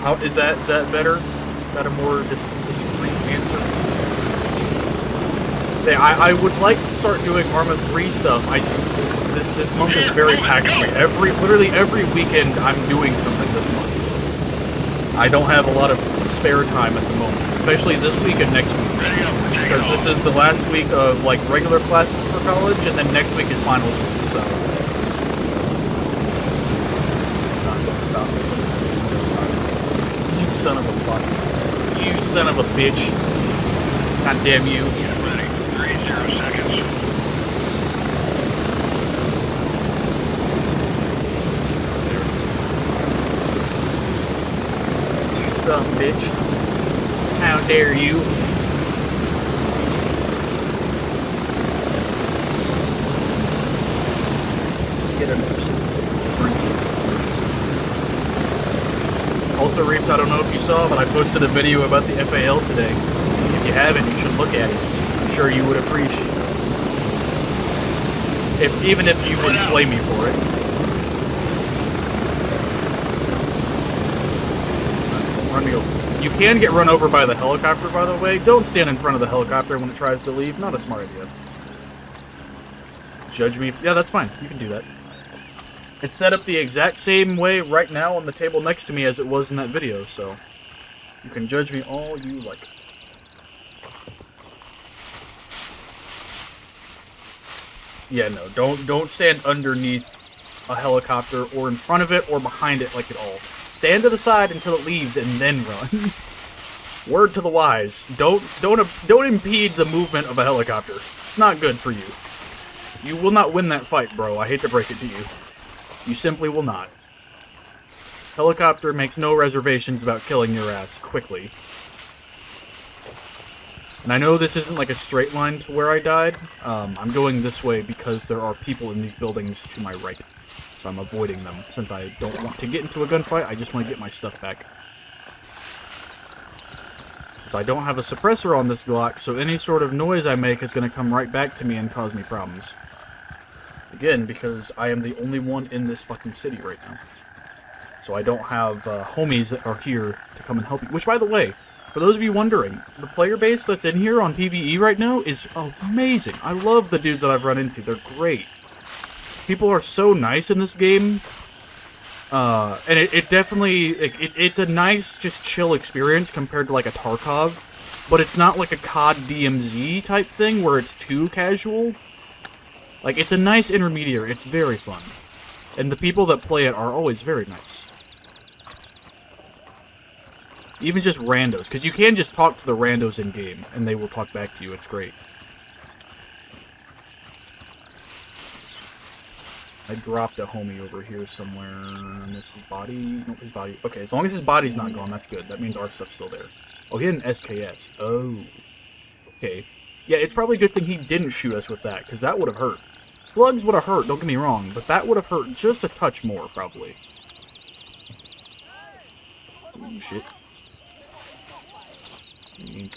How, is that better? Is that a more discreet answer? Yeah, I would like to start doing Arma 3 stuff. I just, this month is very packed for me. Literally every weekend I'm doing something this month. I don't have a lot of spare time at the moment, especially this week and next week. Because this is the last week of, like, regular classes for college, and then next week is finals week, so... Stop. You son of a fuck. You son of a bitch. God damn you. Get ready. 30 seconds. You dumb bitch. How dare you? Get another drink. Also, Reeps, I don't know if you saw, but I posted a video about the FAL today. If you haven't, you should look at it. I'm sure you would appreciate it. Even if you wouldn't blame me for it. Run me over. You can get run over by the helicopter, by the way. Don't stand in front of the helicopter when it tries to leave. Not a smart idea. Judge me. Yeah, that's fine. You can do that. It's set up the exact same way right now on the table next to me as it was in that video, so you can judge me all you like. Yeah, no, don't stand underneath a helicopter or in front of it or behind it like at all. Stand to the side until it leaves and then run. Word to the wise. Don't impede the movement of a helicopter. It's not good for you. You will not win that fight, bro. I hate to break it to you. You simply will not. Helicopter makes no reservations about killing your ass quickly. And I know this isn't like a straight line to where I died. I'm going this way because there are people in these buildings to my right. So I'm avoiding them. Since I don't want to get into a gunfight, I just want to get my stuff back. So I don't have a suppressor on this Glock, so any sort of noise I make is going to come right back to me and cause me problems. Again, because I am the only one in this fucking city right now. So I don't have homies that are here to come and help you. Which, by the way, for those of you wondering, the player base that's in here on PvE right now is amazing. I love the dudes that I've run into. They're great. People are so nice in this game. And it definitely... It's a nice, just chill experience compared to, like, a Tarkov. But it's not like a COD DMZ type thing where it's too casual. Like, it's a nice intermediary. It's very fun. And the people that play it are always very nice. Even just randos. Because you can just talk to the randos in-game, and they will talk back to you. It's great. I dropped a homie over here somewhere. Miss his body? No, his body. Okay, as long as his body's not gone, that's good. That means our stuff's still there. Oh, he had an SKS. Oh. Okay. Yeah, it's probably a good thing he didn't shoot us with that, because that would have hurt. Slugs would have hurt, don't get me wrong, but that would have hurt just a touch more, probably. Oh, shit. Gimme.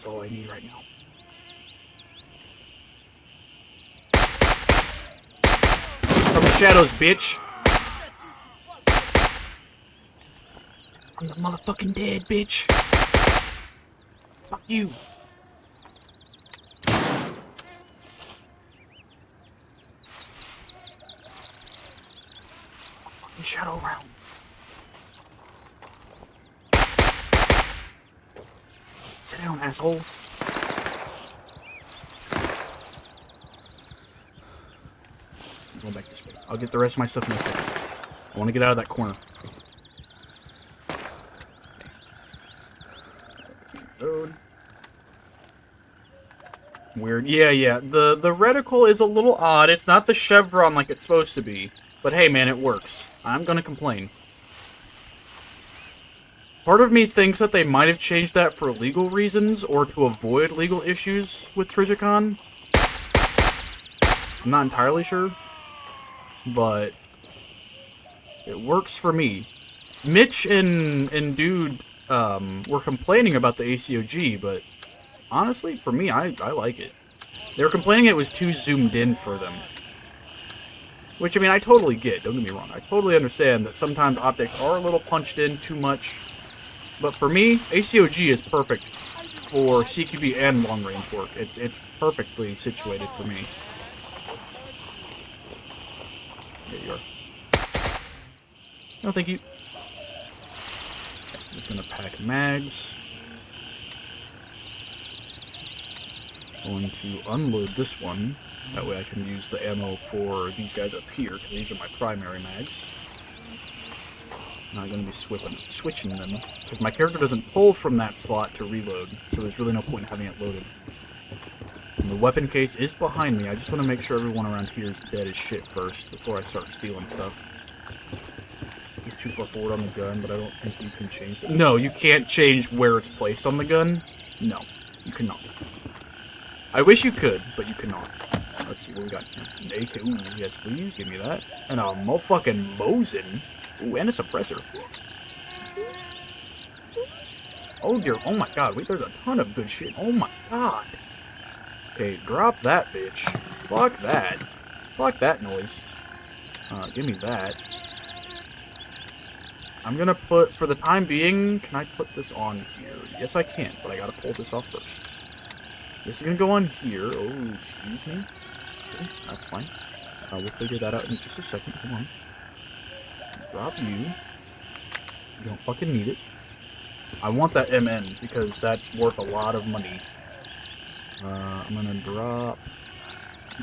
That's all I need right now. From the shadows, bitch! I'm the motherfucking dead, bitch! Fuck you! Fucking shadow round. Sit down, asshole. I'm going back this way. I'll get the rest of my stuff in a second. I want to get out of that corner. Load. Weird. Yeah. The reticle is a little odd. It's not the chevron like it's supposed to be. But hey, man, it works. I'm gonna complain. Part of me thinks that they might have changed that for legal reasons, or to avoid legal issues with Trijicon. I'm not entirely sure, but it works for me. Mitch and Dude were complaining about the ACOG, but honestly, for me, I like it. They were complaining it was too zoomed in for them. Which, I mean, I totally get, don't get me wrong. I totally understand that sometimes optics are a little punched in too much. But for me, ACOG is perfect for CQB and long-range work. It's perfectly situated for me. There you are. No, thank you. Okay, I'm just gonna pack mags. Going to unload this one. That way I can use the ammo for these guys up here, because these are my primary mags. I'm going to be switching them, because my character doesn't pull from that slot to reload, so there's really no point in having it loaded. And the weapon case is behind me. I just want to make sure everyone around here is dead as shit first, before I start stealing stuff. He's too far forward on the gun, but I don't think you can change it. No, you can't change where it's placed on the gun. No, you cannot. I wish you could, but you cannot. Let's see what we got here. An AK. Ooh, yes, please, give me that. And a motherfucking Mosin. Ooh, and a suppressor. Oh dear, oh my god, wait, there's a ton of good shit. Oh my god. Okay, drop that, bitch. Fuck that. Fuck that noise. Give me that. I'm gonna put, for the time being, can I put this on here? Yes, I can, but I gotta pull this off first. This is gonna go on here. Oh, excuse me. Okay, that's fine. We'll figure that out in just a second. Hold on. Drop you. You don't fucking need it. I want that MN because that's worth a lot of money. I'm gonna drop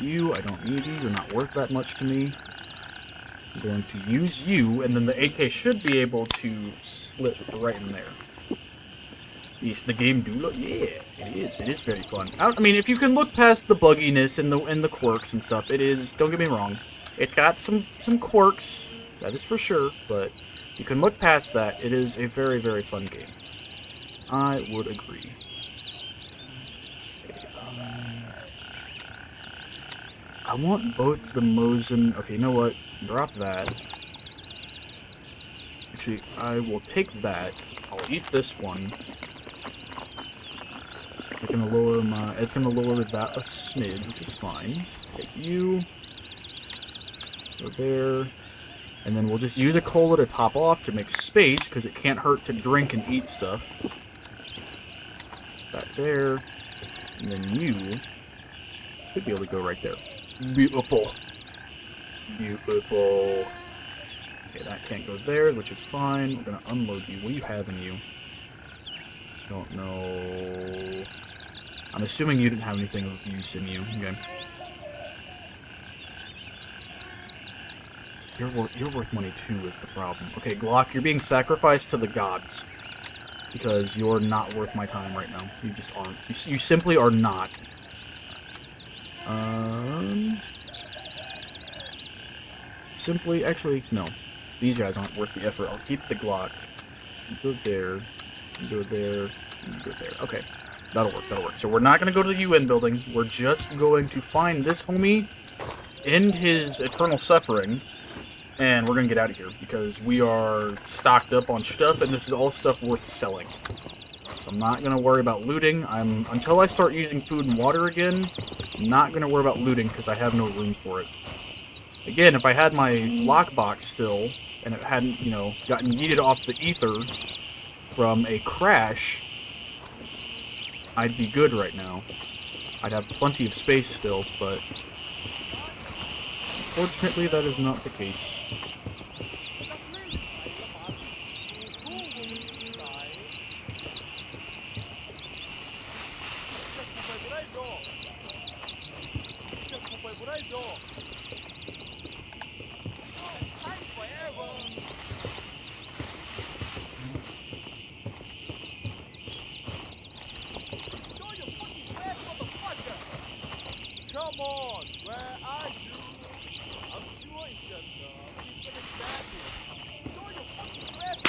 you. I don't need you. You're not worth that much to me. I'm going to use you, and then the AK should be able to slip right in there. Is the game do look? Yeah, it is. It is very fun. I mean, if you can look past the bugginess and the quirks and stuff, it is. Don't get me wrong. It's got some quirks. That is for sure, but you can look past that. It is a very, very fun game. I would agree. Okay, I want both the Mosin... Okay, you know what? Drop that. Actually, I will take that. I'll eat this one. It's gonna lower that a smidge, which is fine. Take you. Go there. And then we'll just use a cola to top off to make space, because it can't hurt to drink and eat stuff. That there. And then you should be able to go right there. Beautiful. Beautiful. Okay, that can't go there, which is fine. We're going to unload you. What do you have in you? Don't know. I'm assuming you didn't have anything of use in you. Okay. You're worth money too is the problem. Okay, Glock, you're being sacrificed to the gods. Because you're not worth my time right now. You just aren't. You simply are not. Simply, actually, no. These guys aren't worth the effort. I'll keep the Glock. You go there. You go there. You go there. Okay. That'll work, that'll work. So we're not going to go to the UN building. We're just going to find this homie, end his eternal suffering, and we're going to get out of here, because we are stocked up on stuff, and this is all stuff worth selling. So I'm not gonna worry about looting. Until I start using food and water again, I'm not gonna worry about looting because I have no room for it. Again, if I had my lockbox still, and it hadn't, you know, gotten yeeted off the ether from a crash, I'd be good right now. I'd have plenty of space still, but unfortunately that is not the case. Come on, where are you? I'm sure it's just misunderstanding. Show your fucking flash.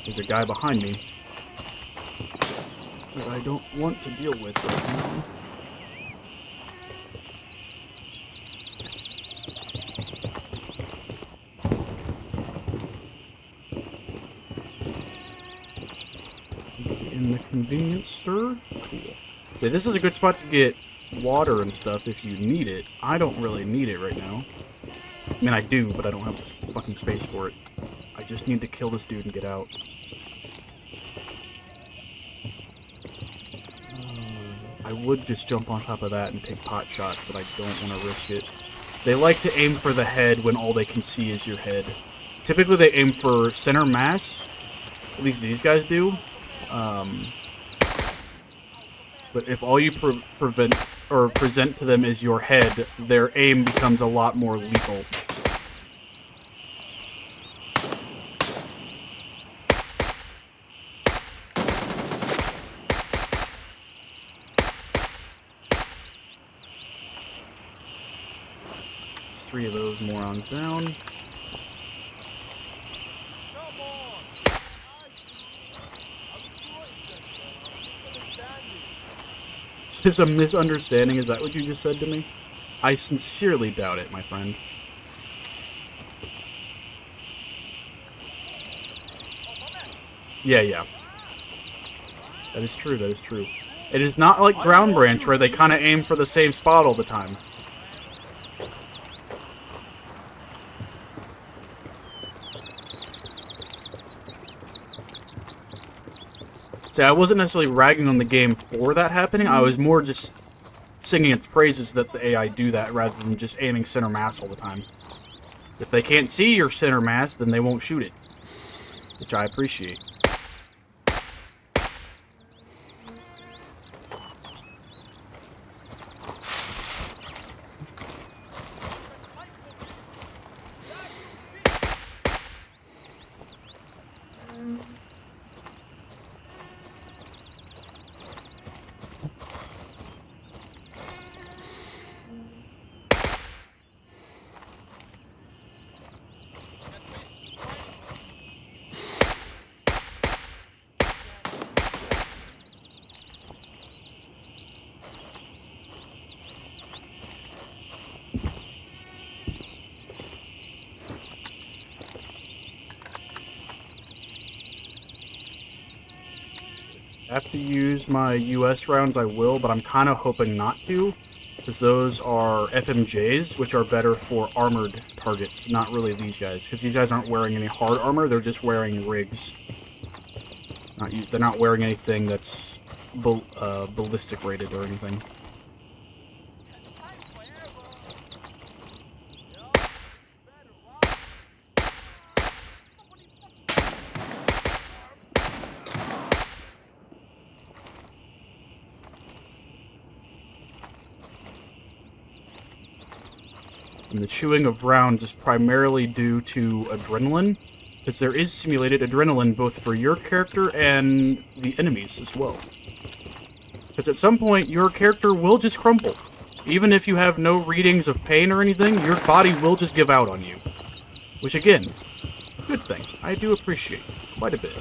There's a guy behind me that I don't want to deal with right now. In the convenience store? Cool. So this is a good spot to get water and stuff if you need it. I don't really need it right now. I mean, I do, but I don't have the fucking space for it. I just need to kill this dude and get out. I would just jump on top of that and take pot shots, but I don't want to risk it. They like to aim for the head when all they can see is your head. Typically they aim for center mass. At least these guys do. But if all you present to them is your head, their aim becomes a lot more lethal. There's 3 of those morons down. Is a misunderstanding? Is that what you just said to me? I sincerely doubt it, my friend. Yeah. That is true, that is true. It is not like Ground Branch where they kind of aim for the same spot all the time. See, I wasn't necessarily ragging on the game for that happening. I was more just singing its praises that the AI do that rather than just aiming center mass all the time. If they can't see your center mass, then they won't shoot it, which I appreciate. Have to use my US rounds, I will, but I'm kind of hoping not to, because those are FMJs, which are better for armored targets, not really these guys, because these guys aren't wearing any hard armor, they're just wearing rigs. They're not wearing anything that's ballistic rated or anything. And the chewing of rounds is primarily due to adrenaline, because there is simulated adrenaline both for your character and the enemies as well. Because at some point, your character will just crumple. Even if you have no readings of pain or anything, your body will just give out on you. Which again, good thing. I do appreciate quite a bit.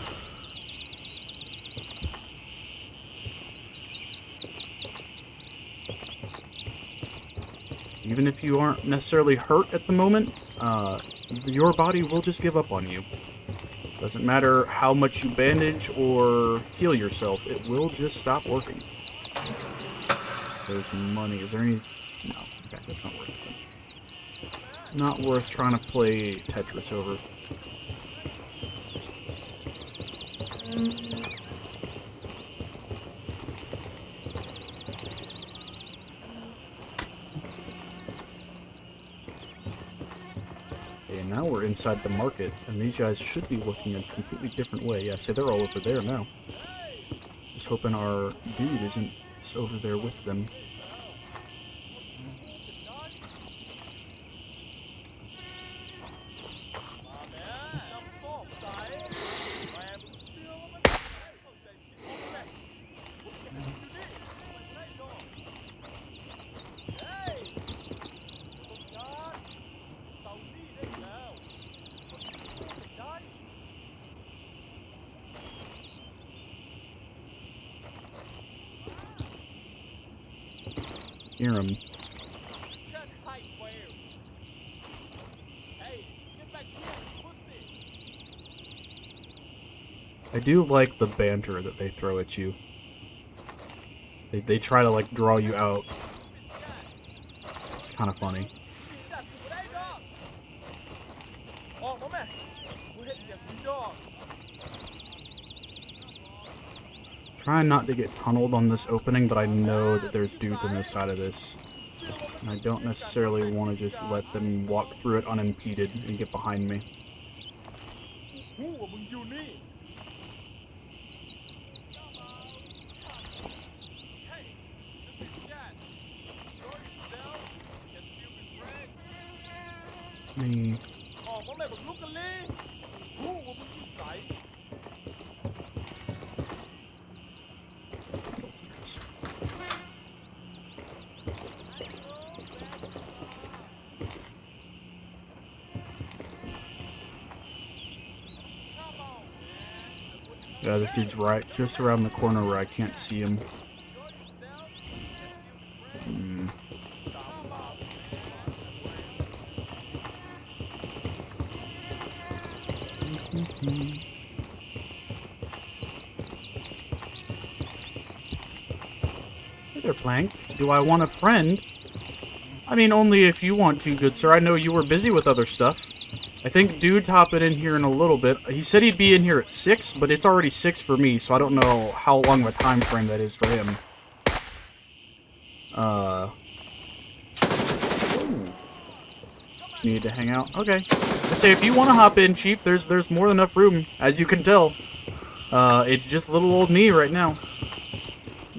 Even if you aren't necessarily hurt at the moment, your body will just give up on you. Doesn't matter how much you bandage or heal yourself, it will just stop working. There's money. Is there any... No. Okay, that's not worth it. Not worth trying to play Tetris over. Okay, now we're inside the market, and these guys should be looking a completely different way. Yeah, see, they're all over there now. Just hoping our dude isn't over there with them. Hear him. I do like the banter that they throw at you. They try to like draw you out. It's kind of funny. Trying not to get tunneled on this opening, but I know that there's dudes on this side of this. And I don't necessarily want to just let them walk through it unimpeded and get behind me. Me. Yeah, this dude's right just around the corner where I can't see him. Hey there, Plank. Do I want a friend? I mean, only if you want to, good sir. I know you were busy with other stuff. I think dude's hopping in here in a little bit. He said he'd be in here at 6, but it's already 6 for me, so I don't know how long of a time frame that is for him. Just needed to hang out. Okay. I say, if you want to hop in, Chief, there's more than enough room, as you can tell. It's just little old me right now.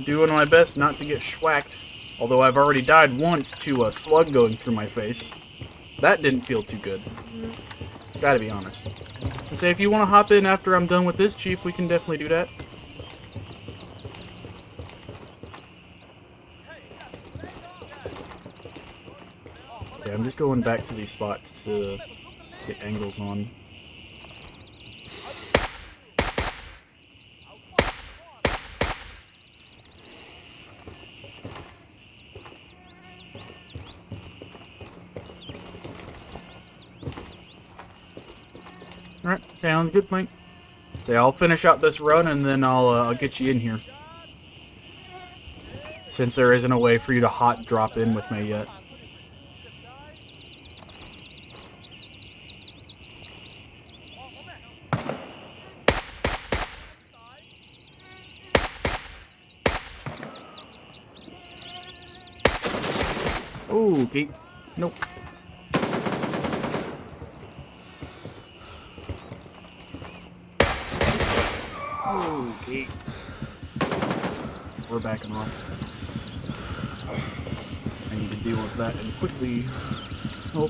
Doing my best not to get schwacked. Although I've already died once to a slug going through my face. That didn't feel too good. Gotta be honest. I say, if you want to hop in after I'm done with this, Chief, we can definitely do that. See, I'm just going back to these spots to get angles on. Alright, sounds good, Plank. So I'll finish out this run and then I'll get you in here. Since there isn't a way for you to hot drop in with me yet. Okay. Nope. Okay. We're backing off. I need to deal with that and quickly. Oh.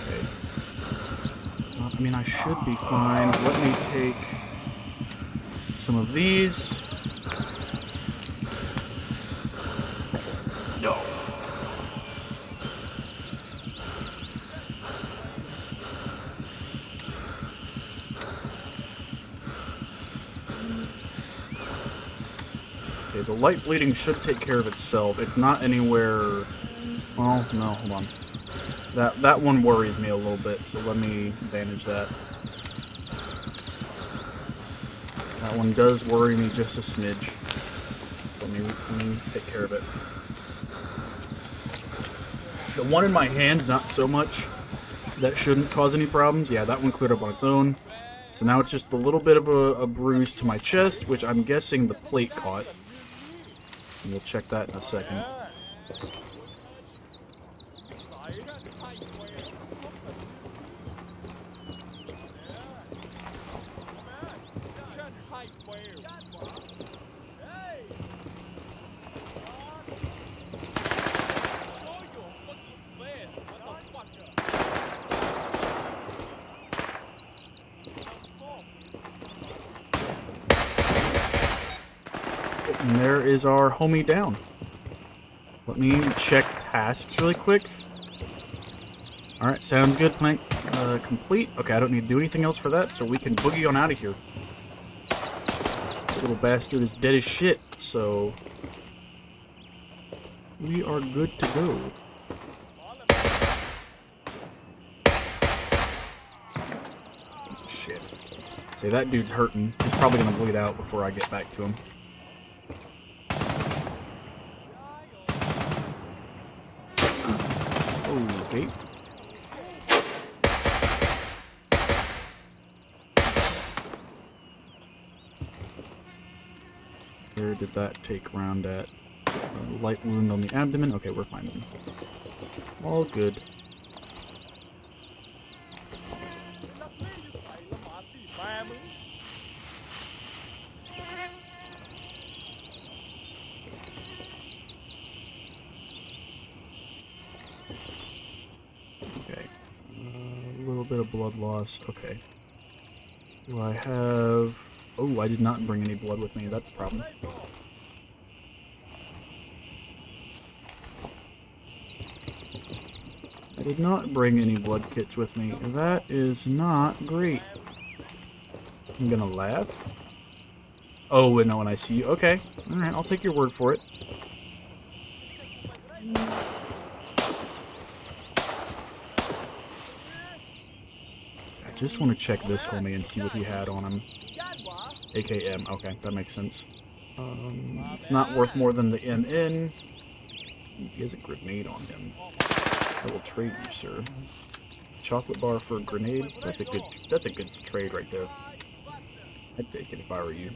Okay. I mean, I should be fine. Let me take some of these. No. Okay, the light bleeding should take care of itself. It's not anywhere Well, no, hold on. That one worries me a little bit, so let me manage that. That one does worry me just a smidge. Let me take care of it. The one in my hand, not so much. That shouldn't cause any problems. Yeah, that one cleared up on its own. So now it's just a little bit of a bruise to my chest, which I'm guessing the plate caught. And we'll check that in a second. And there is our homie down. Let me check tasks really quick. Alright, sounds good. Plank complete. Okay, I don't need to do anything else for that, so we can boogie on out of here. This little bastard is dead as shit, so we are good to go. Shit. Say, that dude's hurting. He's probably gonna bleed out before I get back to him. Okay. Where did that take round at? Light wound on the abdomen. Okay, we're fine then. All good. Okay. A little bit of blood loss. Okay. Do I have... Oh, I did not bring any blood with me. That's a problem. I did not bring any blood kits with me. That is not great. I'm gonna laugh. Oh, no, and I see you. Okay. Alright, I'll take your word for it. I just want to check this homie and see what he had on him. AKM. Okay, that makes sense. It's not worth more than the NN. He has a grenade on him. I will trade you, sir. Chocolate bar for a grenade. That's a good trade right there. I'd take it if I were you.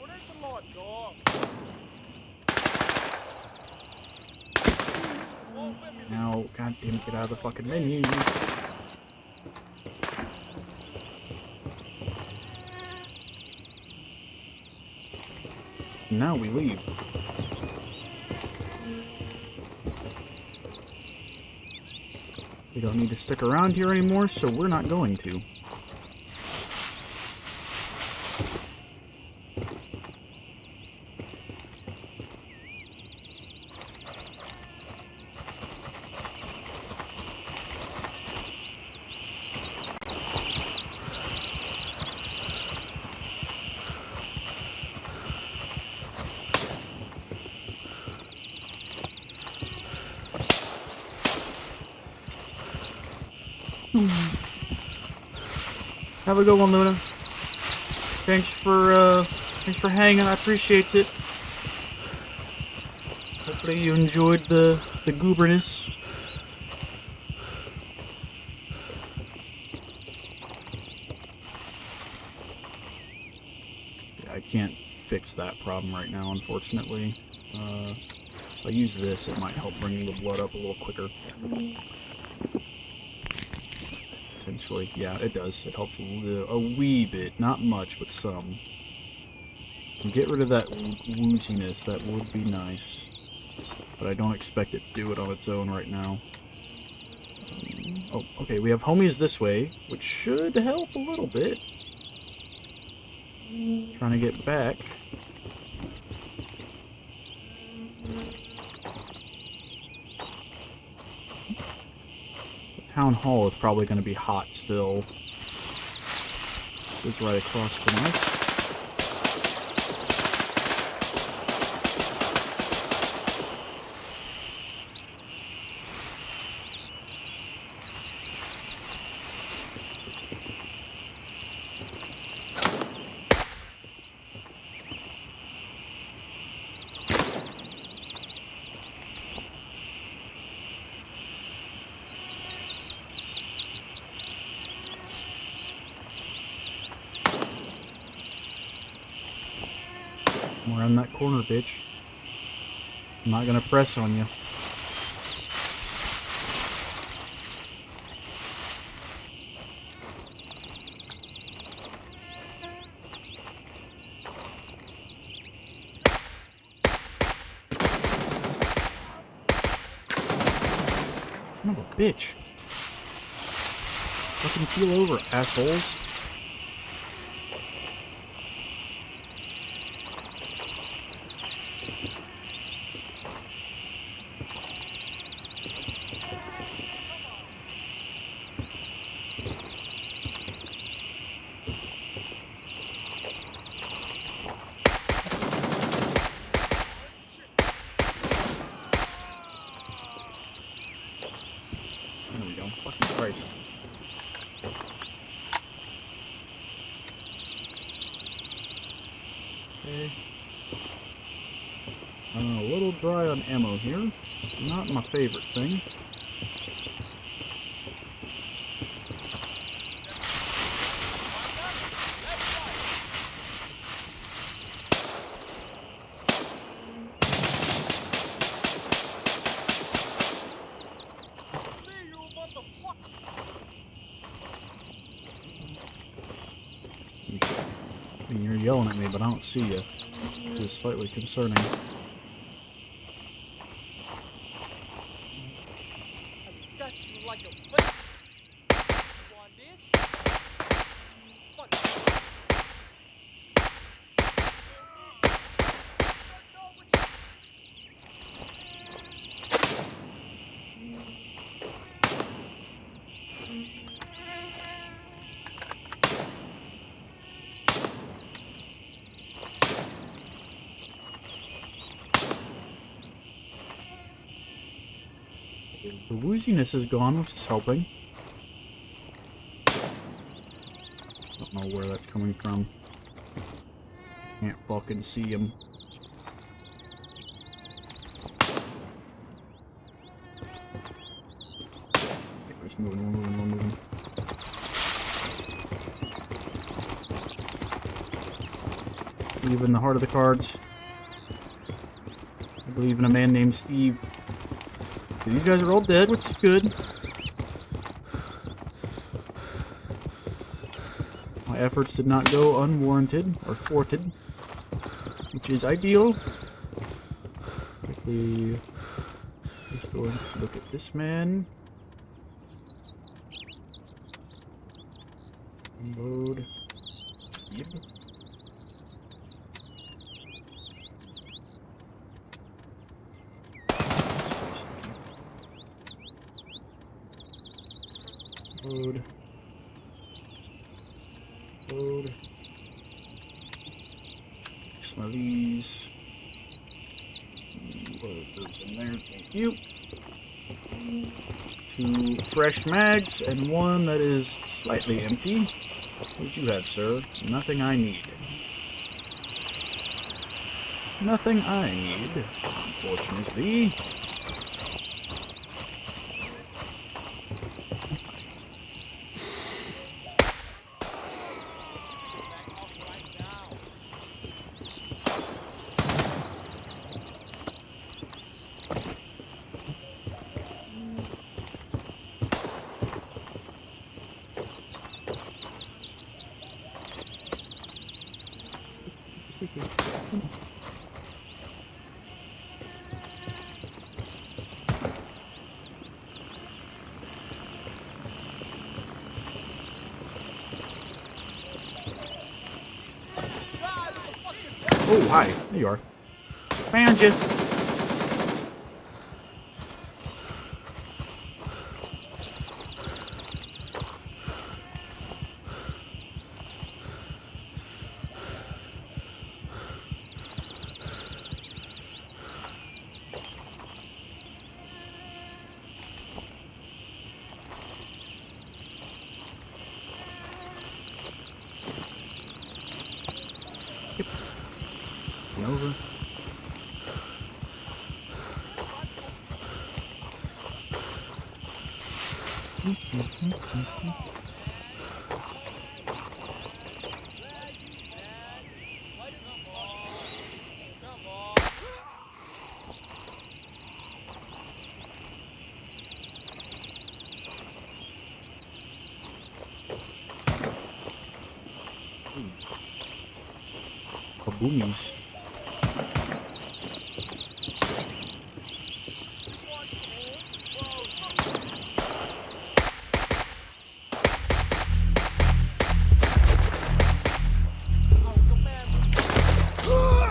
Now, goddamn, get out of the fucking menu. Now we leave. We don't need to stick around here anymore, so we're not going to. Have a good one, Luna. Thanks for hanging. I appreciate it. Hopefully you enjoyed the gooberness. Yeah, I can't fix that problem right now, unfortunately. If I use this, it might help bring the blood up a little quicker. Potentially. Yeah, it does. It helps a wee bit. Not much, but some. And get rid of that wooziness. That would be nice. But I don't expect it to do it on its own right now. Oh, okay. We have homies this way, which should help a little bit. Trying to get back. Town Hall is probably going to be hot still. It's right across from us. Around that corner, bitch. I'm not gonna press on you. Son of a bitch. Fucking keel over, assholes. There we go. Fucking Christ. Okay. A little dry on ammo here. Not my favorite thing. See you, motherfucker! I mean, you're yelling at me, but I don't see you. Which is slightly concerning. I got you like a bitch. You want this? Fuck. The wooziness is gone, which is helping. Don't know where that's coming from. Can't fucking see him. Okay, we're just moving, we're moving, we're moving. Believe in the heart of the cards. I believe in a man named Steve. These guys are all dead, which is good. My efforts did not go unwarranted or thwarted, which is ideal. Quickly, let's go and look at this man. Unload. Yep. Load. Load. Some of these. Load those in there. Thank you. 2 fresh mags and 1 that is slightly empty. What do you have, sir? Nothing I need. Nothing I need, unfortunately. Oh, hi. There you are. Found you. Over. boomies.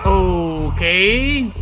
Okay.